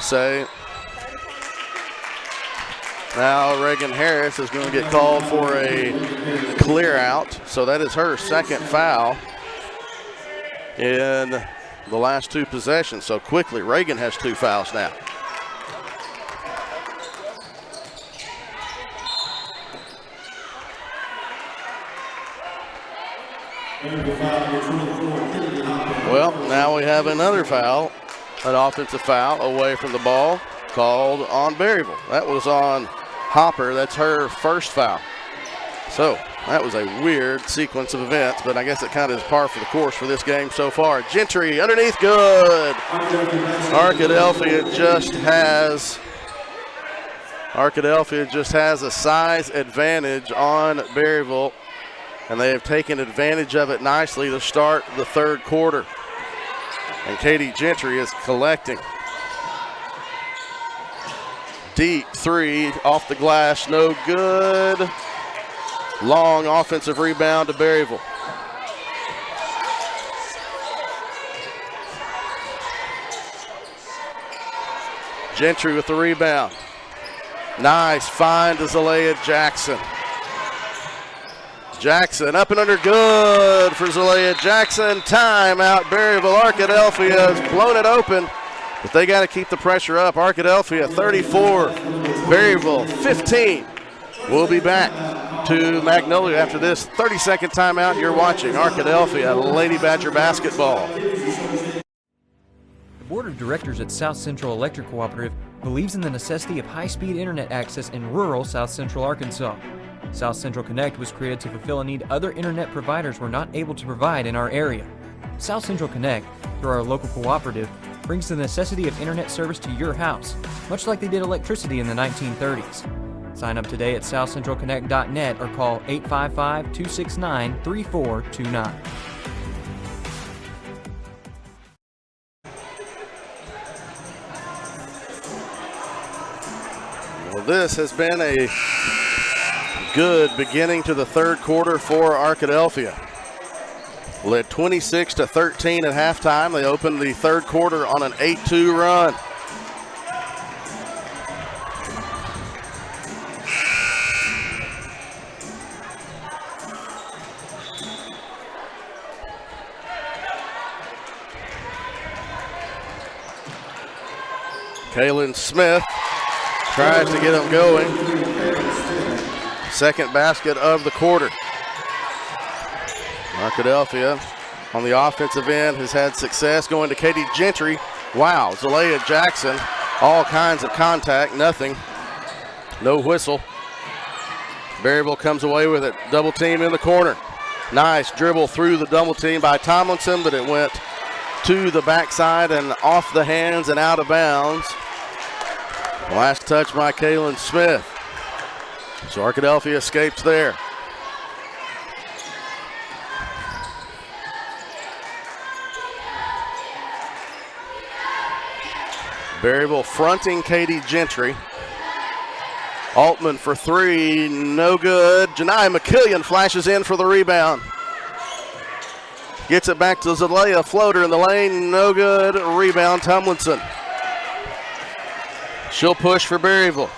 say. Now Reagan Harris is going to get called for a clear out. So that is her second foul in the last 2 possessions. So quickly, Reagan has 2 fouls now. Well, now we have another foul, an offensive foul away from the ball called on Berryville. That was on Hopper. That's her first foul. So that was a weird sequence of events, but I guess it kind of is par for the course for this game so far. Gentry underneath, good. Arkadelphia just has a size advantage on Berryville, and they have taken advantage of it nicely to start the third quarter. And Katie Gentry is collecting. Deep 3 off the glass, no good. Long offensive rebound to Berryville. Gentry with the rebound. Nice find to Zalea Jackson. Jackson up and under, good for Zalea Jackson. Timeout, Berryville. Arkadelphia has blown it open, but they got to keep the pressure up. Arkadelphia 34, Berryville 15. We'll be back to Magnolia after this 30-second timeout. You're watching Arkadelphia Lady Badger basketball. The Board of Directors at South Central Electric Cooperative believes in the necessity of high-speed internet access in rural South Central Arkansas. South Central Connect was created to fulfill a need other internet providers were not able to provide in our area. South Central Connect, through our local cooperative, brings the necessity of internet service to your house, much like they did electricity in the 1930s. Sign up today at southcentralconnect.net or call 855-269-3429. Well, this has been a good beginning to the third quarter for Arkadelphia. Led 26-13 at halftime. They opened the third quarter on an 8-2 run. Kaylin Smith tries to get them going. Second basket of the quarter. Arkadelphia on the offensive end has had success going to Katie Gentry. Wow, Zalea Jackson, all kinds of contact, nothing. No whistle. Berryville comes away with it. Double team in the corner. Nice dribble through the double team by Tomlinson, but it went to the backside and off the hands and out of bounds. Last touch by Kaylin Smith. So Arkadelphia escapes there. Berryville fronting Katie Gentry. Altman for three, no good. Janiyah McKillian flashes in for the rebound. Gets it back to Zalea, floater in the lane, no good. Rebound, Tomlinson. She'll push for Berryville.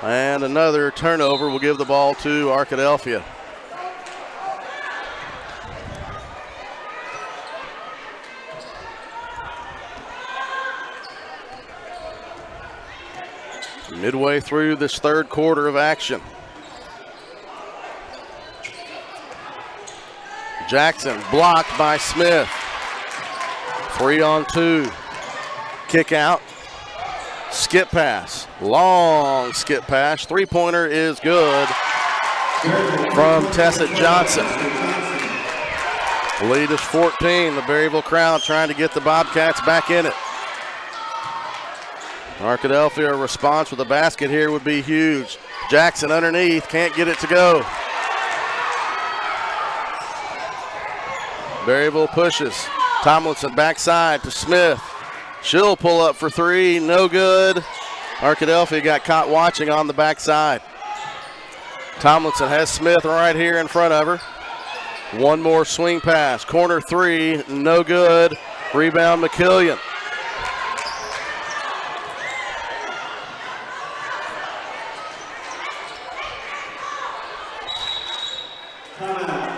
And another turnover will give the ball to Arkadelphia. Midway through this third quarter of action. Jackson blocked by Smith. 3-on-2. Kick out. Skip pass. Long skip pass. Three-pointer is good from Tessa Johnson. The lead is 14. The Berryville crowd trying to get the Bobcats back in it. Arkadelphia response with a basket here would be huge. Jackson underneath, can't get it to go. Berryville pushes. Tomlinson backside to Smith. She'll pull up for three, no good. Arkadelphia got caught watching on the backside. Tomlinson has Smith right here in front of her. One more swing pass. Corner three, no good. Rebound McKillian.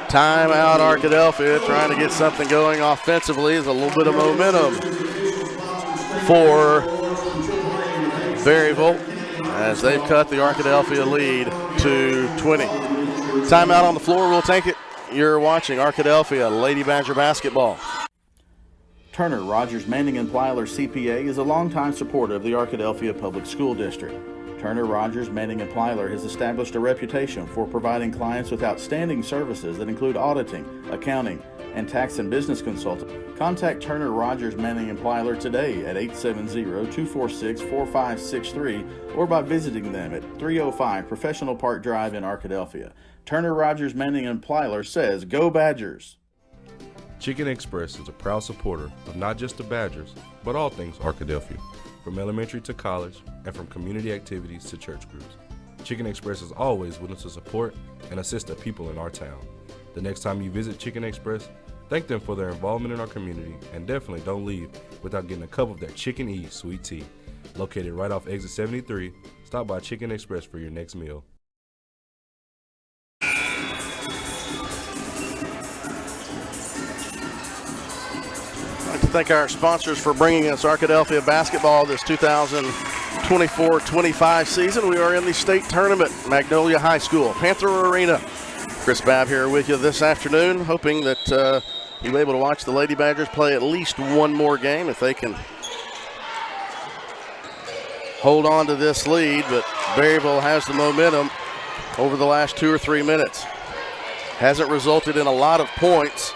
Timeout Arkadelphia, trying to get something going offensively. There's a little bit of momentum for Berryville as they've cut the Arkadelphia lead to 20. Timeout on the floor, we'll take it. You're watching Arkadelphia Lady Badger basketball. Turner Rogers Manning and Plyler CPA is a longtime supporter of the Arkadelphia Public School District. Turner Rogers Manning and Plyler has established a reputation for providing clients with outstanding services that include auditing, accounting, and tax and business consulting. Contact Turner Rogers Manning and Plyler today at 870-246-4563 or by visiting them at 305 Professional Park Drive in Arkadelphia. Turner Rogers Manning and Plyler says, "Go Badgers!" Chicken Express is a proud supporter of not just the Badgers, but all things Arkadelphia, from elementary to college and from community activities to church groups. Chicken Express is always willing to support and assist the people in our town. The next time you visit Chicken Express, thank them for their involvement in our community, and definitely don't leave without getting a cup of their Chicken E sweet tea. Located right off exit 73, stop by Chicken Express for your next meal. I'd like to thank our sponsors for bringing us Arkadelphia basketball this 2024-25 season. We are in the state tournament, Magnolia High School, Panther Arena. Chris Babb here with you this afternoon, hoping that you'll be able to watch the Lady Badgers play at least one more game if they can hold on to this lead, but Berryville has the momentum over the last 2 or 3 minutes. Hasn't resulted in a lot of points,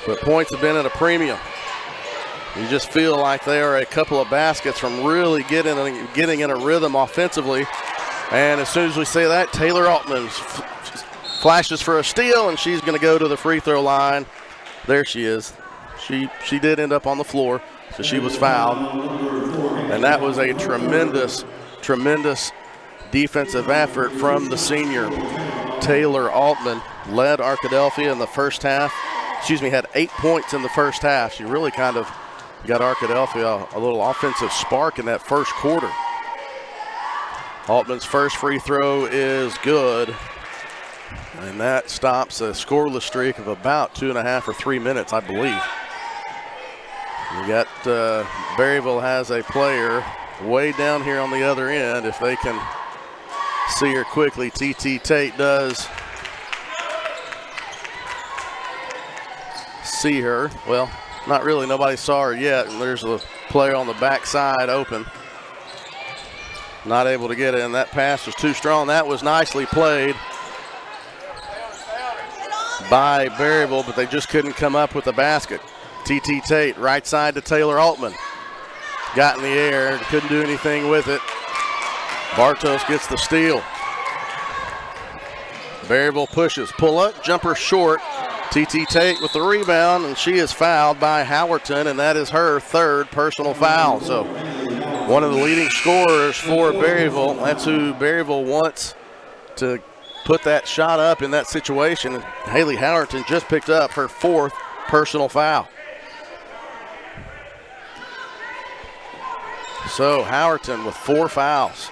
but points have been at a premium. You just feel like they are a couple of baskets from really getting in a rhythm offensively. And as soon as we say that, Taylor Altman flashes for a steal, and she's going to go to the free throw line. There she is. She did end up on the floor, so she was fouled. And that was a tremendous, tremendous defensive effort from the senior. Taylor Altman led Arkadelphia in the first half. Had 8 points in the first half. She really kind of got Arkadelphia a little offensive spark in that first quarter. Altman's first free throw is good. And that stops a scoreless streak of about 2.5 or 3 minutes, I believe. You got Berryville has a player way down here on the other end. If they can see her quickly, TT Tate does see her. Well, not really. Nobody saw her yet. And there's a player on the backside open. Not able to get it, and that pass was too strong. That was nicely played by Berryville, but they just couldn't come up with the basket. TT Tate, right side to Taylor Altman. Got in the air, couldn't do anything with it. Bartos gets the steal. Berryville pushes, pull up, jumper short. TT Tate with the rebound, and she is fouled by Howerton, and that is her third personal foul. So one of the leading scorers for Berryville. That's who Berryville wants to put that shot up in that situation. Haley Howerton just picked up her fourth personal foul. So Howerton with 4 fouls.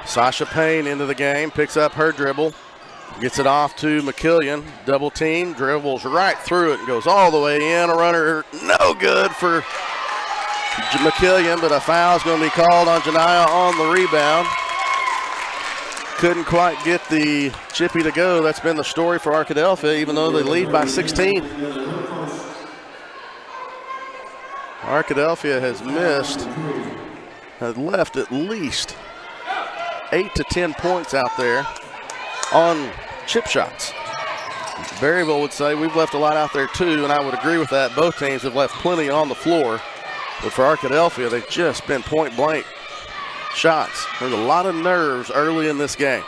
Sasha Payne into the game, picks up her dribble, gets it off to McKillian, double team, dribbles right through it and goes all the way in. A runner no good for McKillian, but a foul is going to be called on Janiyah on the rebound. Couldn't quite get the chippy to go. That's been the story for Arkadelphia, even though they lead by 16. Arkadelphia has left at least 8 to 10 points out there on chip shots. Berryville would say we've left a lot out there too, and I would agree with that. Both teams have left plenty on the floor, but for Arkadelphia, they've just been point blank shots. There's a lot of nerves early in this game.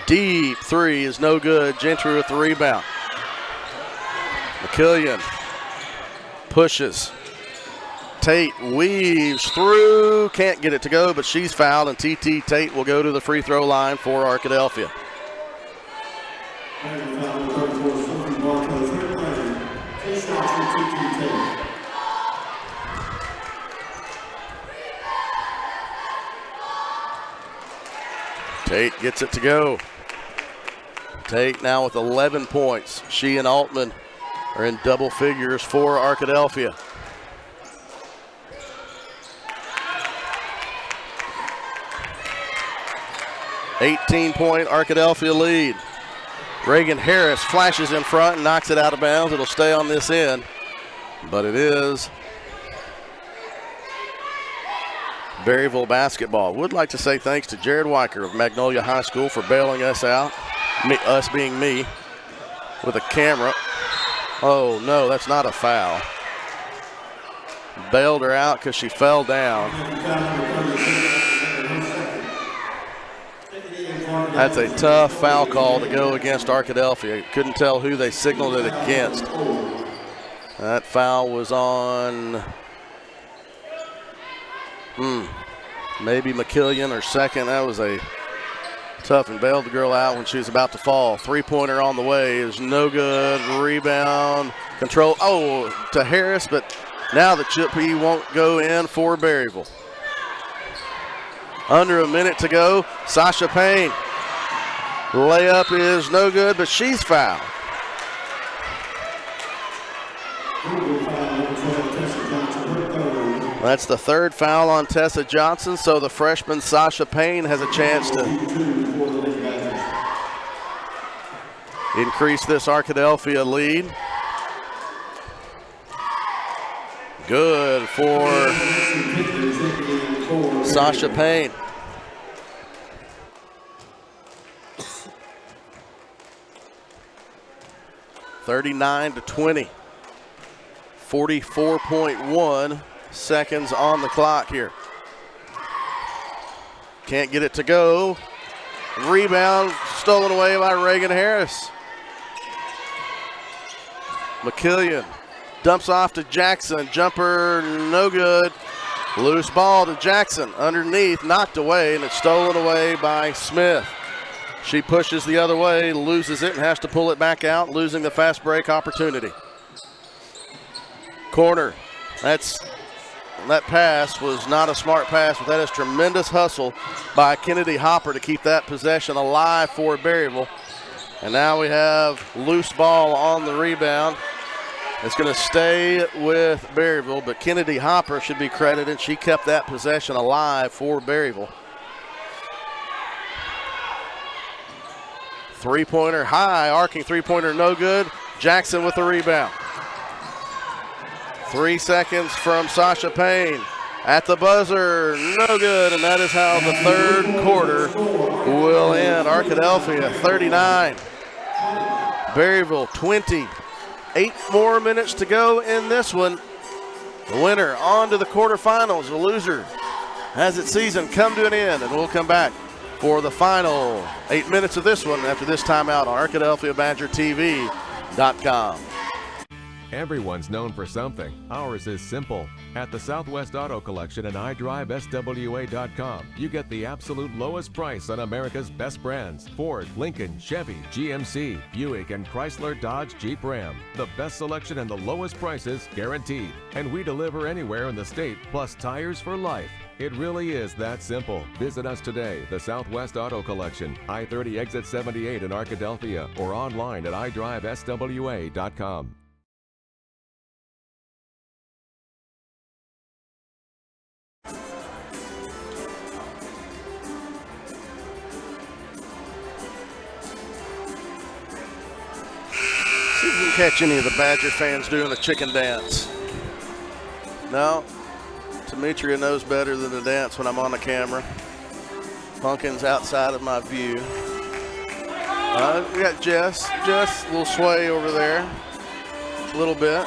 Deep three is no good. Gentry with the rebound. McKillian pushes. Tate weaves through, can't get it to go, but she's fouled, and TT Tate will go to the free throw line for Arkadelphia. Tate gets it to go. Tate now with 11 points. She and Altman are in double figures for Arkadelphia. $18-point Arkadelphia lead. Reagan Harris flashes in front and knocks it out of bounds. It'll stay on this end, but it is Berryville basketball. Would like to say thanks to Jared Weicker of Magnolia High School for bailing us out, us being me, with a camera. Oh no, that's not a foul. Bailed her out because she fell down. That's a tough foul call to go against Arkadelphia. Couldn't tell who they signaled it against. That foul was on Maybe McKillian or second. That was a tough and bailed the girl out when she was about to fall. Three-pointer on the way is no good. Rebound, control. Oh, to Harris, but now the chip won't go in for Berryville. Under a minute to go. Sasha Payne. Layup is no good, but she's fouled. That's the third foul on Tessa Johnson, so the freshman Sasha Payne has a chance to increase this Arkadelphia lead. Good for Sasha Payne. (39-20). 44.1 seconds on the clock here. Can't get it to go. Rebound stolen away by Reagan Harris. McKillian dumps off to Jackson. Jumper no good. Loose ball to Jackson. Underneath, knocked away, and it's stolen away by Smith. She pushes the other way, loses it, and has to pull it back out, losing the fast break opportunity. Corner. That pass was not a smart pass, but that is tremendous hustle by Kennedy Hopper to keep that possession alive for Berryville. And now we have loose ball on the rebound. It's going to stay with Berryville, but Kennedy Hopper should be credited. She kept that possession alive for Berryville. Three-pointer high, arcing three-pointer no good. Jackson with the rebound. 3 seconds from Sasha Payne. At the buzzer, no good, and that is how the third quarter will end. Arkadelphia 39, Berryville 20. 8 more minutes to go in this one. The winner on to the quarterfinals. The loser has its season come to an end, and we'll come back for the final 8 minutes of this one after this timeout on ArkadelphiaBadgerTV.com. Everyone's known for something. Ours is simple. At the Southwest Auto Collection and iDriveSWA.com, you get the absolute lowest price on America's best brands: Ford, Lincoln, Chevy, GMC, Buick, and Chrysler, Dodge, Jeep, Ram. The best selection and the lowest prices guaranteed. And we deliver anywhere in the state, plus tires for life. It really is that simple. Visit us today, the Southwest Auto Collection, I-30 exit 78 in Arkadelphia, or online at iDriveSWA.com. See if you can catch any of the Badger fans doing the chicken dance. No, Demetria knows better than to dance when I'm on the camera. Pumpkin's outside of my view. We got Jess. Jess, a little sway over there. A little bit.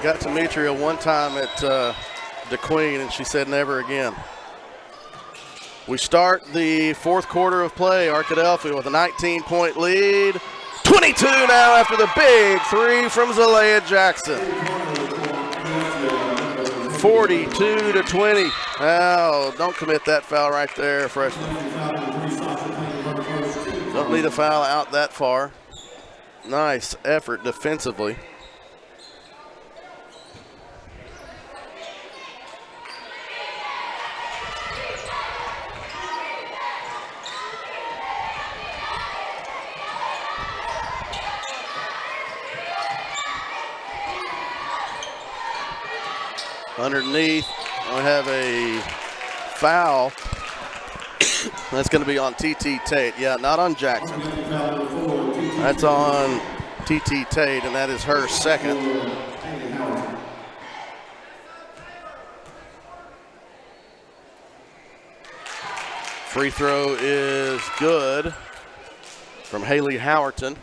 Got Demetria one time at DeQueen, and she said never again. We start the fourth quarter of play. Arkadelphia with a 19-point lead. 22 now after the big three from Zalea Jackson. 42-20. Oh, don't commit that foul right there, freshman. Don't need a foul out that far. Nice effort defensively. Underneath, we have a foul. That's going to be on TT Tate. Yeah, not on Jackson. That's on TT Tate, and that is her second. Free throw is good from Haley Howerton.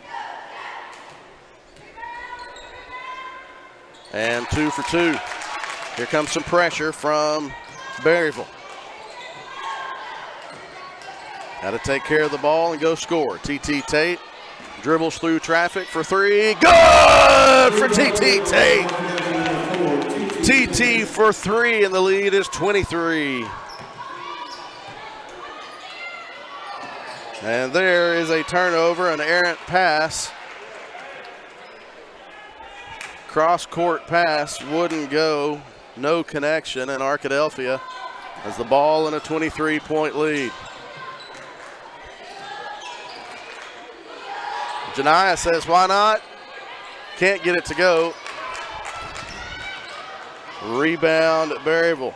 And 2 for 2. Here comes some pressure from Berryville. Got to take care of the ball and go score. TT Tate Dribbles through traffic for three. Good for TT Tate. TT for three, and the lead is 23. And there is a turnover, an errant pass. Cross-court pass wouldn't go. No connection, and Arkadelphia has the ball in a 23-point lead. Janiyah says, why not? Can't get it to go. Rebound at Berryville.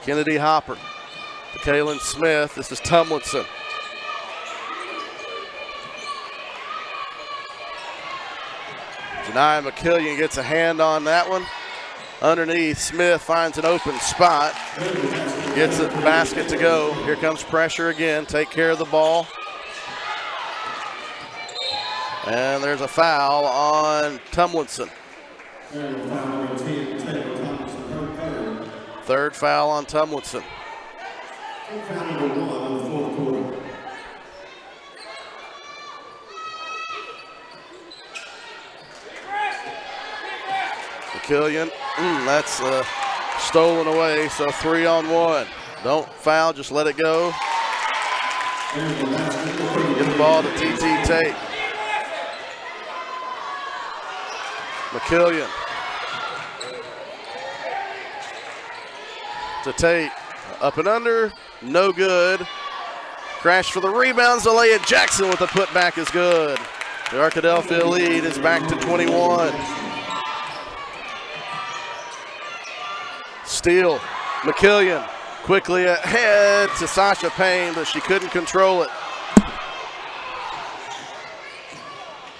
Kennedy Hopper to Kaylin Smith. This is Tumlinson. Janiyah McKillian gets a hand on that one. Underneath, Smith finds an open spot. Gets the basket to go. Here comes pressure again. Take care of the ball. And there's a foul on Tumlinson. Third foul on Tumlinson. McKillian, that's stolen away, so 3-on-1. Don't foul, just let it go. Get the ball to TT Tate. McKillian to Tate, up and under, no good. Crash for the rebound, Zalea Jackson with the putback is good. The Arkadelphia lead is back to 21. Steal, McKillian quickly ahead to Sasha Payne, but she couldn't control it.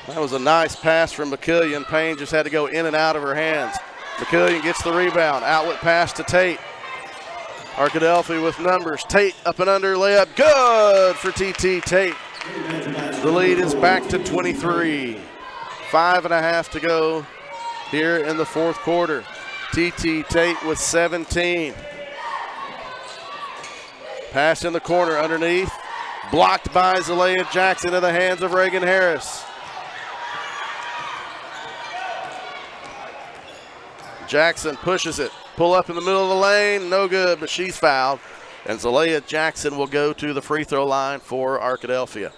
That was a nice pass from McKillian. Payne just had to go in and out of her hands. McKillian gets the rebound. Outlet pass to Tate. Arkadelphia with numbers. Tate up and under layup. Good for TT Tate. The lead is back to 23. 5.5 to go here in the fourth quarter. TT Tate with 17. Pass in the corner underneath. Blocked by Zalea Jackson in the hands of Reagan Harris. Jackson pushes it. Pull up in the middle of the lane. No good, but she's fouled. And Zalea Jackson will go to the free throw line for Arkadelphia.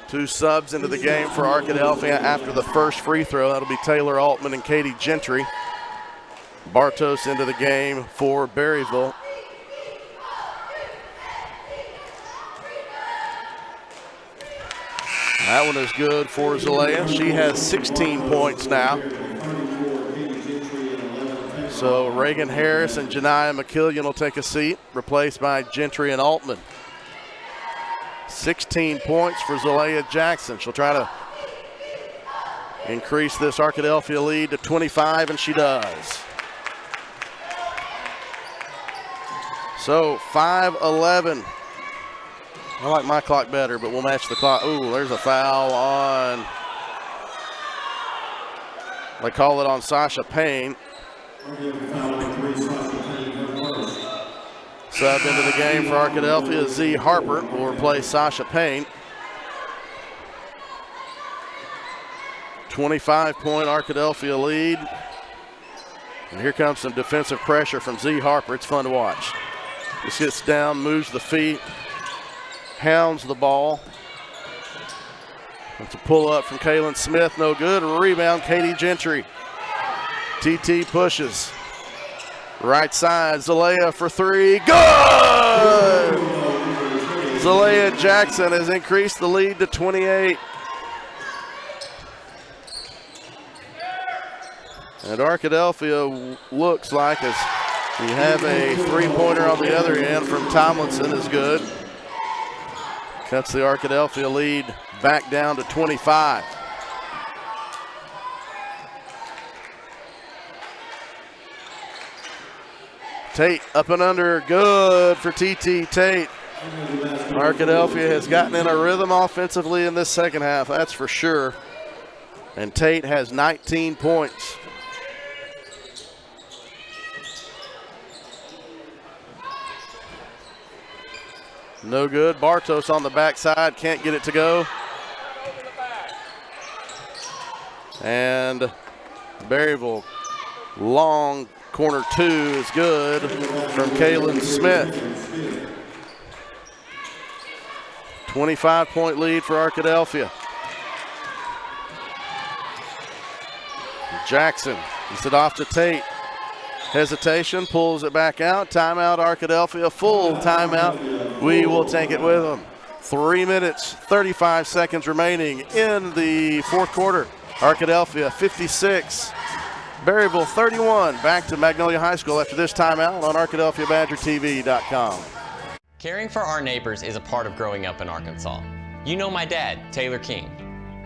Two subs into the game for Arkadelphia after the first free throw. That'll be Taylor Altman and Katie Gentry. Bartos into the game for Berryville. That one is good for Zalea. She has 16 points now. So Reagan Harris and Janiyah McKillian will take a seat, replaced by Gentry and Altman. 16 points for Zalea Jackson. She'll try to increase this Arkadelphia lead to 25, and she does. So 5:11. I like my clock better, but we'll match the clock. Ooh, there's a foul on, they call it on Sasha Payne. Sub into the game for Arkadelphia, Z Harper will replace Sasha Payne. 25-point Arkadelphia lead. And here comes some defensive pressure from Z Harper. It's fun to watch. Just gets down, moves the feet, hounds the ball. That's a pull up from Kaylin Smith, no good. Rebound, Katie Gentry. TT pushes. Right side, Zalea for three. Good! Zalea Jackson has increased the lead to 28. And Arkadelphia looks like, as we have a three-pointer on the other end from Tomlinson, is good. Cuts the Arkadelphia lead back down to 25. Tate up and under, good for TT Tate. Arkadelphia has gotten in a rhythm offensively in this second half, that's for sure. And Tate has 19 points. No good. Bartos on the backside, can't get it to go. And Berryville, long corner 2 is good from Kaylin Smith. 25-point lead for Arkadelphia. Jackson gets it off to Tate. Hesitation, pulls it back out. Timeout, Arkadelphia, full timeout. We will take it with them. 3 minutes, 35 seconds remaining in the fourth quarter. Arkadelphia 56, Berryville 31. Back to Magnolia High School after this timeout on ArkadelphiaBadgerTV.com. Caring for our neighbors is a part of growing up in Arkansas. You know my dad, Taylor King.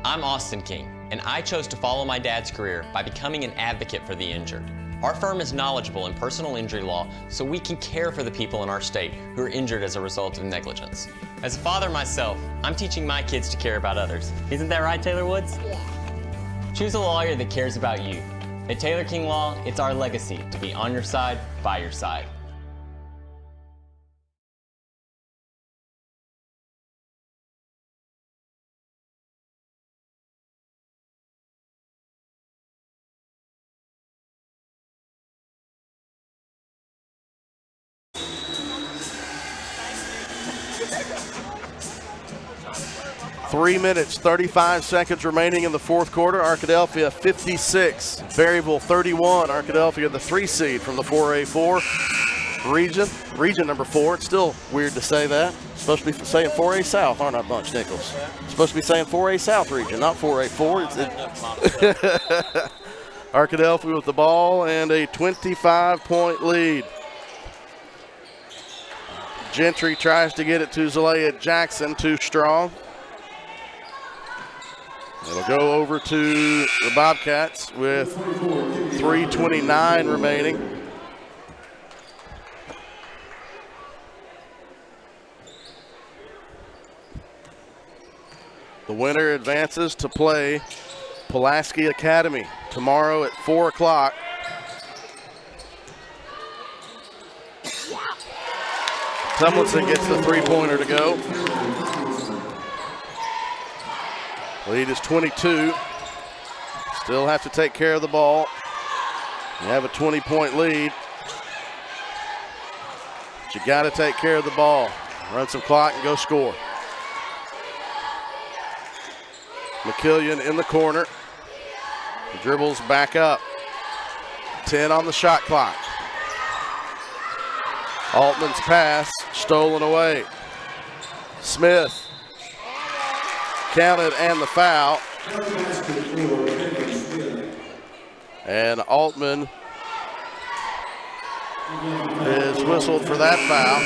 I'm Austin King, and I chose to follow my dad's career by becoming an advocate for the injured. Our firm is knowledgeable in personal injury law, so we can care for the people in our state who are injured as a result of negligence. As a father myself, I'm teaching my kids to care about others. Isn't that right, Taylor Woods? Yeah. Choose a lawyer that cares about you. At Taylor King Law, it's our legacy to be on your side, by your side. Three minutes, 35 seconds remaining in the fourth quarter. Arkadelphia 56, Berryville 31. Arkadelphia the 3 seed from the 4A4 region number 4. It's still weird to say that. Supposed to be saying 4A South, aren't I, Bunch Nichols? Supposed to be saying 4A South region, not 4A4. Arkadelphia with the ball and a 25-point lead. Gentry tries to get it to Zalea Jackson, too strong. It'll go over to the Bobcats with 3:29 remaining. The winner advances to play Pulaski Academy tomorrow at 4 o'clock. Tomlinson gets the three-pointer to go. Lead is 22. Still have to take care of the ball. You have a 20-point lead. But you got to take care of the ball. Run some clock and go score. McKillian in the corner. He dribbles back up. 10 on the shot clock. Altman's pass stolen away. Smith. Counted and the foul. And Altman is whistled for that foul.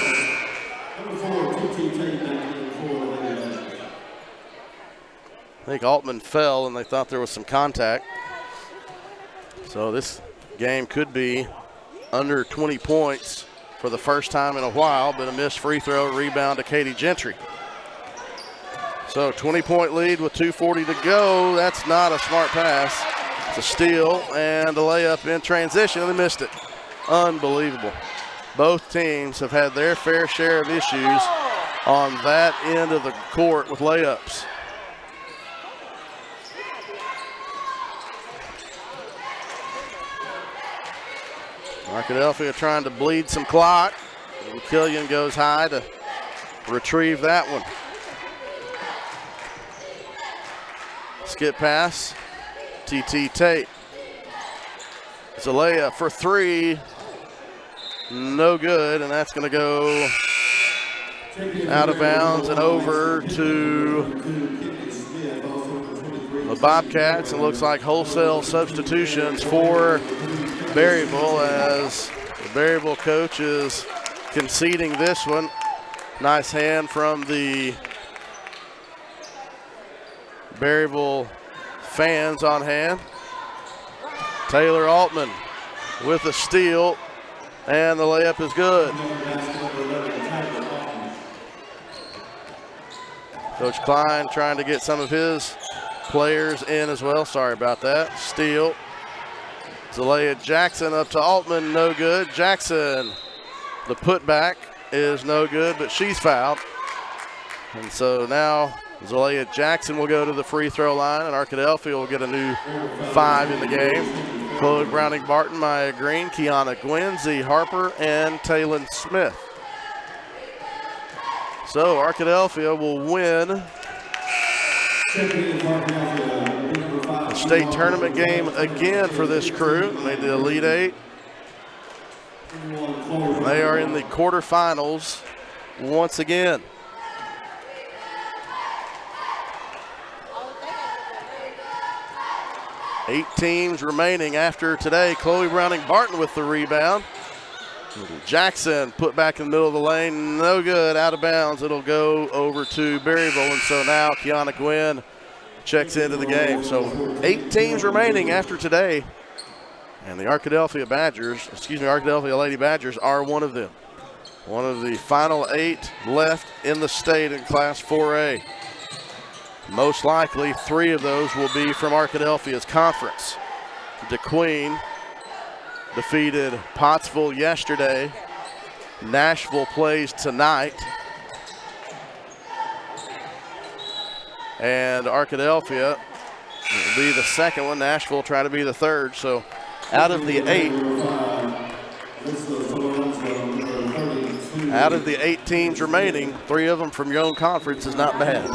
I think Altman fell and they thought there was some contact. So this game could be under 20 points for the first time in a while, but a missed free throw, rebound to Katie Gentry. So 20-point lead with 2:40 to go. That's not a smart pass. It's a steal and a layup in transition, and they missed it. Unbelievable. Both teams have had their fair share of issues on that end of the court with layups. Arkadelphia trying to bleed some clock. McKillian goes high to retrieve that one. Skip pass, TT Tate. Zalea for 3, no good, and that's going to go out of bounds and over to the Bobcats. It looks like wholesale substitutions for Berryville as the Berryville coach is conceding this one. Nice hand from the Berryville fans on hand. Taylor Altman with a steal, and the layup is good. Coach Klein trying to get some of his players in as well. Sorry about that. Steal. Zalea Jackson up to Altman, no good. Jackson, the putback is no good, but she's fouled. And so now Zalea Jackson will go to the free throw line, and Arkadelphia will get a new 5 in the game. Chloe Browning Barton, Maya Green, Kiana Gwynn, Z Harper, and Taylon Smith. So Arkadelphia will win the state tournament game again for this crew. Made the Elite Eight. They are in the quarterfinals once again. 8 teams remaining after today. Chloe Browning Barton with the rebound. Jackson put back in the middle of the lane, no good, out of bounds. It'll go over to Berryville, and so now Kiana Gwynn checks into the game. So 8 teams remaining after today, and the Arkadelphia Lady Badgers are one of them. One of the final 8 left in the state in Class 4A. Most likely 3 of those will be from Arkadelphia's conference. DeQueen defeated Pottsville yesterday. Nashville plays tonight. And Arkadelphia will be the second one. Nashville will try to be the third. So out of the 8 teams remaining, 3 of them from your own conference is not bad.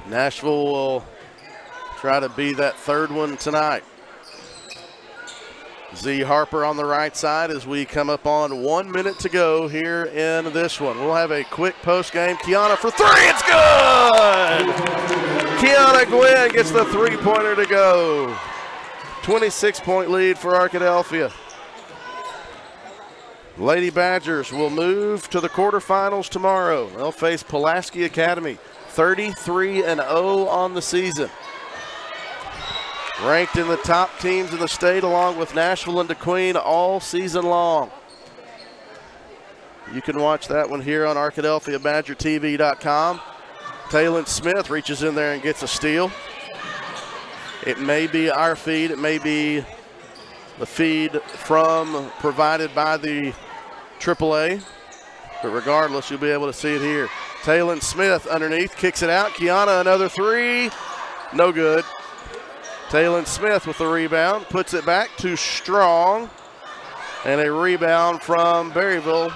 Nashville will try to be that third one tonight. Z Harper on the right side as we come up on 1 minute to go here in this one. We'll have a quick post game. Kiana for 3, it's good! Kiana Gwynn gets the 3-pointer to go. 26-point lead for Arkadelphia. Lady Badgers will move to the quarterfinals tomorrow. They'll face Pulaski Academy. 33-0 on the season. Ranked in the top teams in the state along with Nashville and DeQueen all season long. You can watch that one here on ArkadelphiaBadgerTV.com. Taylon Smith reaches in there and gets a steal. It may be our feed. It may be the feed provided by the AAA. But regardless, you'll be able to see it here. Taylon Smith underneath, kicks it out. Kiana, another 3. No good. Taylon Smith with the rebound, puts it back to Strong. And a rebound from Berryville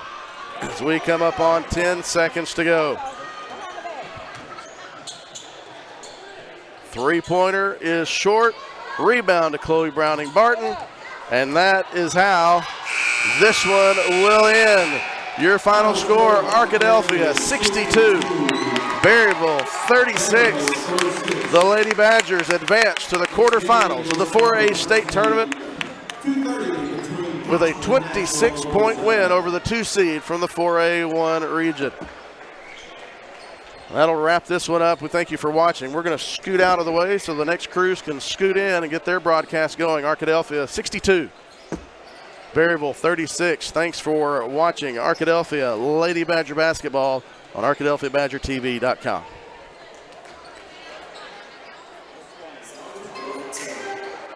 as we come up on 10 seconds to go. 3-pointer is short. Rebound to Chloe Browning Barton. And that is how this one will end. Your final score, Arkadelphia 62, Berryville 36. The Lady Badgers advance to the quarterfinals of the 4A state tournament with a 26-point win over the 2 seed from the 4A1 region. That'll wrap this one up. We thank you for watching. We're going to scoot out of the way so the next crews can scoot in and get their broadcast going. Arkadelphia 62. Berryville 36. Thanks for watching Arkadelphia Lady Badger basketball on ArkadelphiaBadgerTV.com.